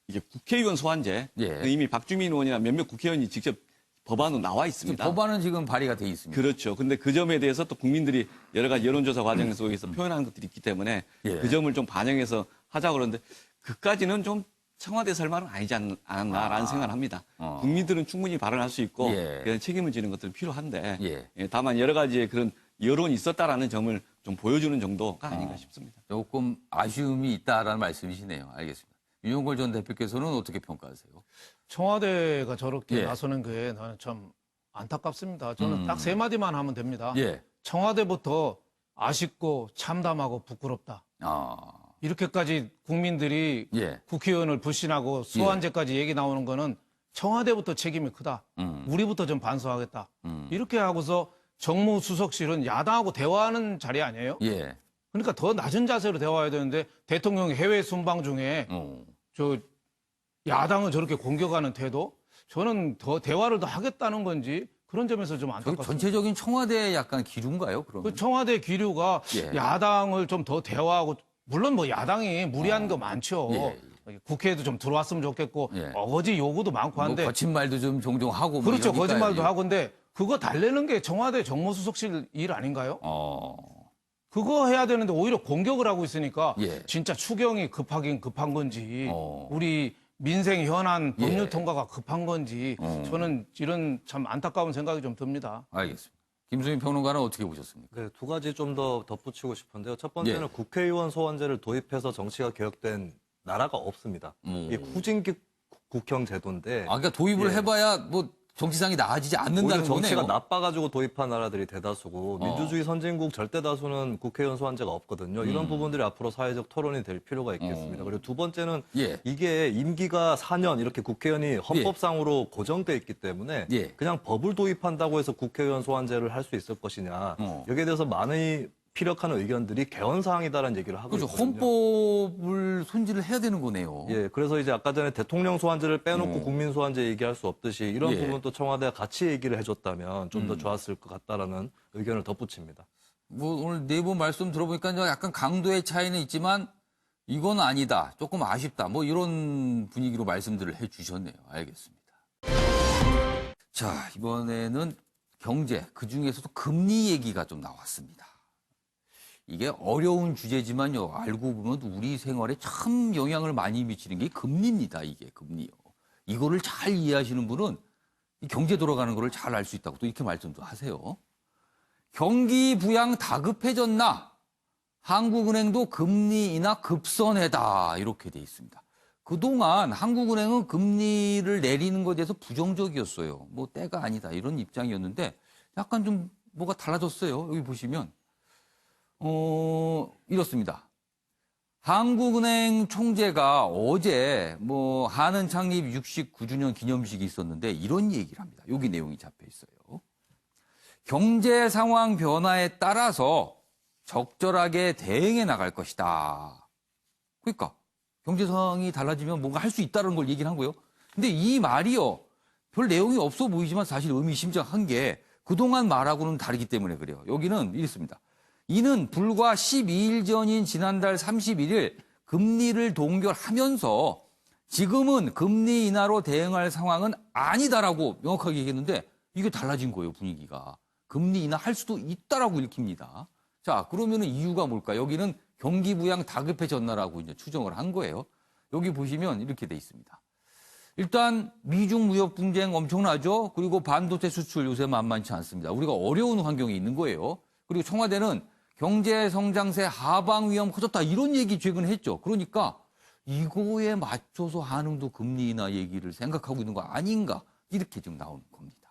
이게 국회의원 소환제 예. 이미 박주민 의원이나 몇몇 국회의원이 직접 법안으로 나와 있습니다. 법안은 지금 발의가 돼 있습니다. 그렇죠. 근데 그 점에 대해서 또 국민들이 여러 가지 여론조사 과정 속에서 표현하는 것들이 있기 때문에 예. 그 점을 좀 반영해서 하자고 그러는데 그까지는 좀 청와대 설 말은 아니지 않았나라는 생각을 합니다. 국민들은 충분히 발언할 수 있고 예. 그런 책임을 지는 것들은 필요한데 예. 다만 여러 가지의 그런 여론이 있었다라는 점을 좀 보여주는 정도가 아닌가 싶습니다. 조금 아쉬움이 있다라는 말씀이시네요. 알겠습니다. 유영걸 전 대표께서는 어떻게 평가하세요? 청와대가 저렇게 예. 나서는 게 나는 참 안타깝습니다. 저는 딱 세 마디만 하면 됩니다. 예. 청와대부터 아쉽고 참담하고 부끄럽다. 이렇게까지 국민들이 예. 국회의원을 불신하고 소환제까지 얘기 나오는 거는 청와대부터 책임이 크다. 우리부터 좀 반성하겠다. 이렇게 하고서 정무수석실은 야당하고 대화하는 자리 아니에요? 예. 그러니까 더 낮은 자세로 대화해야 되는데 대통령이 해외 순방 중에 저 야당을 저렇게 공격하는 태도? 저는 더 대화를 더 하겠다는 건지 그런 점에서 좀 안타깝습니다. 전체적인 청와대 약간 기류인가요? 그러면? 그 청와대 기류가 예. 야당을 좀 더 대화하고 물론 뭐 야당이 무리한 거 많죠. 예. 국회에도 좀 들어왔으면 좋겠고 예. 어거지 요구도 많고 뭐 한데 거친 말도 좀 종종 하고. 뭐 그렇죠. 이러니까요. 거짓말도 예. 하고 근데 그거 달래는 게 청와대 정무수석실 일 아닌가요? 그거 해야 되는데 오히려 공격을 하고 있으니까 예. 진짜 추경이 급하긴 급한 건지 우리 민생 현안 법률 예. 통과가 급한 건지 저는 이런 참 안타까운 생각이 좀 듭니다. 알겠습니다. 김수민 평론가는 어떻게 보셨습니까? 네, 두 가지 좀 더 덧붙이고 싶은데요. 첫 번째는 예. 국회의원 소환제를 도입해서 정치가 개혁된 나라가 없습니다. 이게 후진국 국형 제도인데. 그러니까 도입을 예. 해봐야 뭐 정치상이 나아지지 오히려 않는다는 정치가 거네요. 나빠가지고 도입한 나라들이 대다수고 민주주의 선진국 절대 다수는 국회의원 소환제가 없거든요. 이런 부분들이 앞으로 사회적 토론이 될 필요가 있겠습니다. 그리고 두 번째는 예. 이게 임기가 4년 이렇게 국회의원이 헌법상으로 고정돼 있기 때문에 예. 그냥 법을 도입한다고 해서 국회의원 소환제를 할 수 있을 것이냐 여기에 대해서 많은 피력하는 의견들이 개헌 사항이다라는 얘기를 하고 그렇죠. 있거든요. 헌법을 손질을 해야 되는 거네요. 예, 그래서 이제 아까 전에 대통령 소환제를 빼놓고 국민 소환제 얘기할 수 없듯이 이런 예. 부분도 청와대가 같이 얘기를 해줬다면 좀 더 좋았을 것 같다라는 의견을 덧붙입니다. 뭐 오늘 네 분 말씀 들어보니까 이제 약간 강도의 차이는 있지만 이건 아니다. 조금 아쉽다. 뭐 이런 분위기로 말씀들을 해 주셨네요. 알겠습니다. 자, 이번에는 경제, 그중에서도 금리 얘기가 좀 나왔습니다. 이게 어려운 주제지만요, 알고 보면 우리 생활에 참 영향을 많이 미치는 게 금리입니다, 이게 금리요. 이거를 잘 이해하시는 분은 이 경제 돌아가는 거를 잘 알 수 있다고 또 이렇게 말씀도 하세요. 경기 부양 다급해졌나? 한국은행도 금리 인하 급선회다, 이렇게 돼 있습니다. 그동안 한국은행은 금리를 내리는 것에 대해서 부정적이었어요. 뭐 때가 아니다, 이런 입장이었는데 약간 좀 뭐가 달라졌어요. 여기 보시면 이렇습니다. 한국은행 총재가 어제 뭐 한은 창립 69주년 기념식이 있었는데 이런 얘기를 합니다. 여기 내용이 잡혀 있어요. 경제 상황 변화에 따라서 적절하게 대응해 나갈 것이다. 그러니까 경제 상황이 달라지면 뭔가 할 수 있다는 걸 얘기를 한 거예요. 근데 이 말이요, 별 내용이 없어 보이지만 사실 의미심장한 게 그동안 말하고는 다르기 때문에 그래요. 여기는 이렇습니다. 이는 불과 12일 전인 지난달 31일 금리를 동결하면서 지금은 금리 인하로 대응할 상황은 아니다라고 명확하게 얘기했는데 이게 달라진 거예요, 분위기가. 금리 인하 할 수도 있다라고 읽힙니다. 자, 그러면은 이유가 뭘까? 여기는 경기 부양 다급해졌나라고 이제 추정을 한 거예요. 여기 보시면 이렇게 돼 있습니다. 일단 미중 무역 분쟁 엄청나죠? 그리고 반도체 수출 요새 만만치 않습니다. 우리가 어려운 환경에 있는 거예요. 그리고 청와대는 경제 성장세 하방 위험 커졌다, 이런 얘기 최근에 했죠. 그러니까 이거에 맞춰서 한흥도 금리 인하 얘기를 생각하고 있는 거 아닌가, 이렇게 지금 나오는 겁니다.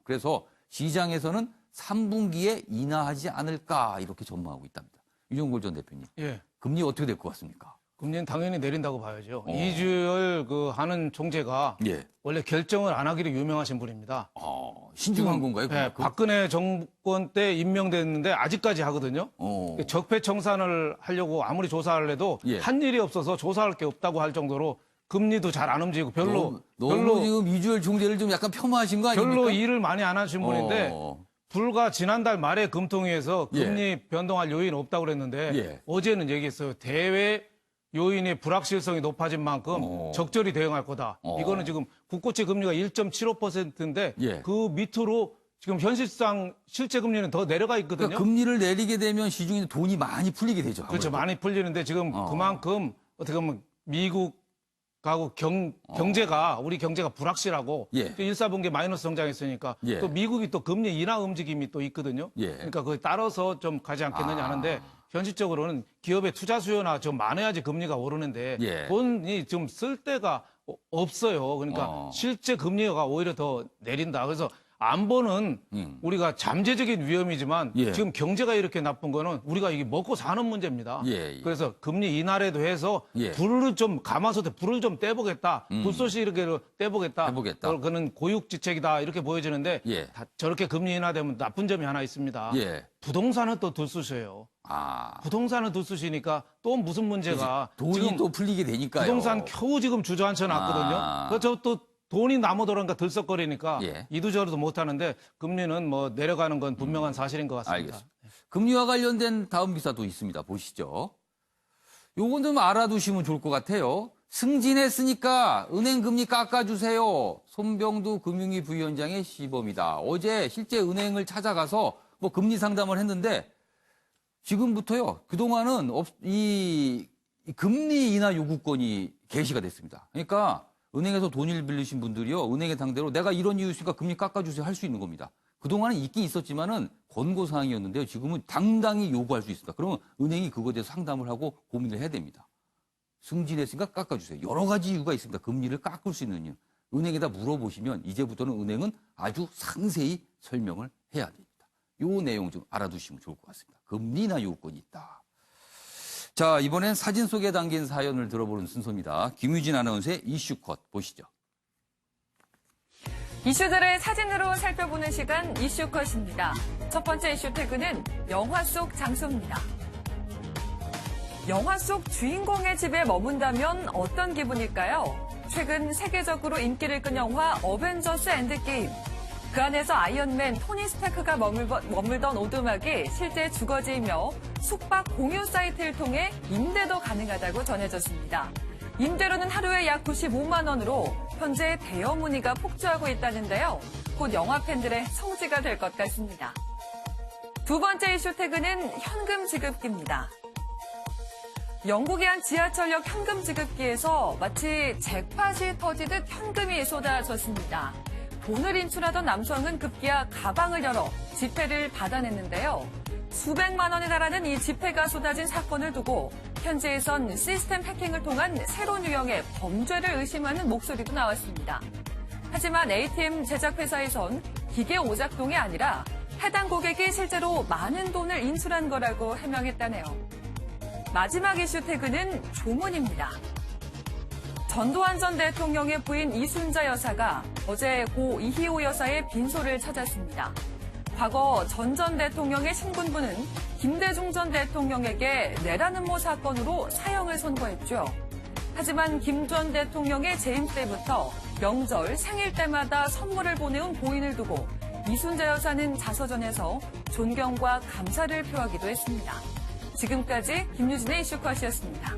그래서 시장에서는 3분기에 인하하지 않을까, 이렇게 전망하고 있답니다. 유정골 전 대표님, 예. 금리 어떻게 될 것 같습니까? 금리는 당연히 내린다고 봐야죠. 이주열 그 한은 총재가 예. 원래 결정을 안 하기로 유명하신 분입니다. 신중한 건가요? 네, 박근혜 정권 때 임명됐는데 아직까지 하거든요. 적폐청산을 하려고 아무리 조사를 해도 예. 한 일이 없어서 조사할 게 없다고 할 정도로 금리도 잘 안 움직이고 별로 지금 이주열 총재를 좀 약간 폄하하신 거 아닙니까? 별로 일을 많이 안 하신 분인데 불과 지난달 말에 금통위에서 금리 변동할 요인 없다고 그랬는데 어제는 얘기했어요. 대외 요인의 불확실성이 높아진 만큼 적절히 대응할 거다. 이거는 지금 국고채 금리가 1.75%인데 그 밑으로 지금 현실상 실제 금리는 더 내려가 있거든요. 그러니까 금리를 내리게 되면 시중에 돈이 많이 풀리게 되죠. 아무래도. 그렇죠. 많이 풀리는데 지금 그만큼 어떻게 보면 미국하고 경제가 우리 경제가 불확실하고 또 1, 4분기 마이너스 성장했으니까 또 미국이 또 금리 인하 움직임이 또 있거든요. 그러니까 그에 따라서 좀 가지 않겠느냐 하는데 현실적으로는 기업의 투자 수요나 좀 많아야지 금리가 오르는데 돈이 좀 쓸 데가 없어요. 그러니까 실제 금리가 오히려 더 내린다. 그래서 안보는 우리가 잠재적인 위험이지만 지금 경제가 이렇게 나쁜 거는 우리가 이게 먹고 사는 문제입니다. 그래서 금리 인하라도 해서 불을 좀 가마솥에 불을 좀 떼보겠다. 불쏘시 이렇게 떼보겠다. 그거는 고육지책이다 이렇게 보여지는데 저렇게 금리 인하되면 나쁜 점이 하나 있습니다. 부동산은 또 들쑤셔요. 부동산은 들쑤시니까 또 무슨 문제가 돈이 지금 또 풀리게 되니까요. 부동산 겨우 지금 주저앉혀 놨거든요. 그래서 또 돈이 나무더러니까 들썩거리니까 이도저도 못하는데 금리는 뭐 내려가는 건 분명한 사실인 것 같습니다. 알겠습니다. 금리와 관련된 다음 기사도 있습니다. 보시죠. 요건 좀 알아두시면 좋을 것 같아요. 승진했으니까 은행 금리 깎아주세요. 손병두 금융위 부위원장의 시범이다. 어제 실제 은행을 찾아가서 뭐 금리 상담을 했는데 지금부터요. 그동안은 이 금리 인하 요구권이 게시가 됐습니다. 그러니까 은행에서 돈을 빌리신 분들이요, 은행의 당대로 내가 이런 이유 있으니까 금리 깎아주세요 할 수 있는 겁니다. 그동안은 있긴 있었지만은 권고사항이었는데요, 지금은 당당히 요구할 수 있습니다. 그러면 은행이 그거에 대해서 상담을 하고 고민을 해야 됩니다. 승진했으니까 깎아주세요. 여러 가지 이유가 있습니다. 금리를 깎을 수 있는 이유. 은행에다 물어보시면 이제부터는 은행은 아주 상세히 설명을 해야 됩니다. 요 내용 좀 알아두시면 좋을 것 같습니다. 금리 인하 요구권이 있다. 자, 이번엔 사진 속에 담긴 사연을 들어보는 순서입니다. 김유진 아나운서의 이슈컷 보시죠. 이슈들을 사진으로 살펴보는 시간 이슈컷입니다. 첫 번째 이슈 태그는 영화 속 장소입니다. 영화 속 주인공의 집에 머문다면 어떤 기분일까요? 최근 세계적으로 인기를 끈 영화 어벤져스 엔드게임. 그 안에서 아이언맨 토니 스타크가 머물던 오두막이 실제 주거지이며 숙박 공유 사이트를 통해 임대도 가능하다고 전해졌습니다. 임대료는 하루에 약 95만 원으로 현재 대여 문의가 폭주하고 있다는데요. 곧 영화 팬들의 성지가 될 것 같습니다. 두 번째 이슈 태그는 현금 지급기입니다. 영국의 한 지하철역 현금 지급기에서 마치 잭팟이 터지듯 현금이 쏟아졌습니다. 돈을 인출하던 남성은 급기야 가방을 열어 지폐를 받아냈는데요. 수백만 원에 달하는 이 지폐가 쏟아진 사건을 두고 현지에선 시스템 해킹을 통한 새로운 유형의 범죄를 의심하는 목소리도 나왔습니다. 하지만 ATM 제작회사에선 기계 오작동이 아니라 해당 고객이 실제로 많은 돈을 인출한 거라고 해명했다네요. 마지막 이슈 태그는 조문입니다. 전두환 전 대통령의 부인 이순자 여사가 어제 고 이희호 여사의 빈소를 찾았습니다. 과거 전 대통령의 신군부는 김대중 전 대통령에게 내라는 모 사건으로 사형을 선고했죠. 하지만 김 전 대통령의 재임 때부터 명절, 생일 때마다 선물을 보내온 고인을 두고 이순자 여사는 자서전에서 존경과 감사를 표하기도 했습니다. 지금까지 김유진의 이슈컷이었습니다.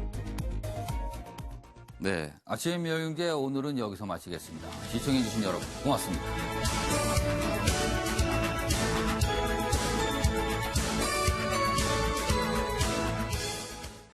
네, 아침 열린게 오늘은 여기서 마치겠습니다. 시청해주신 여러분 고맙습니다.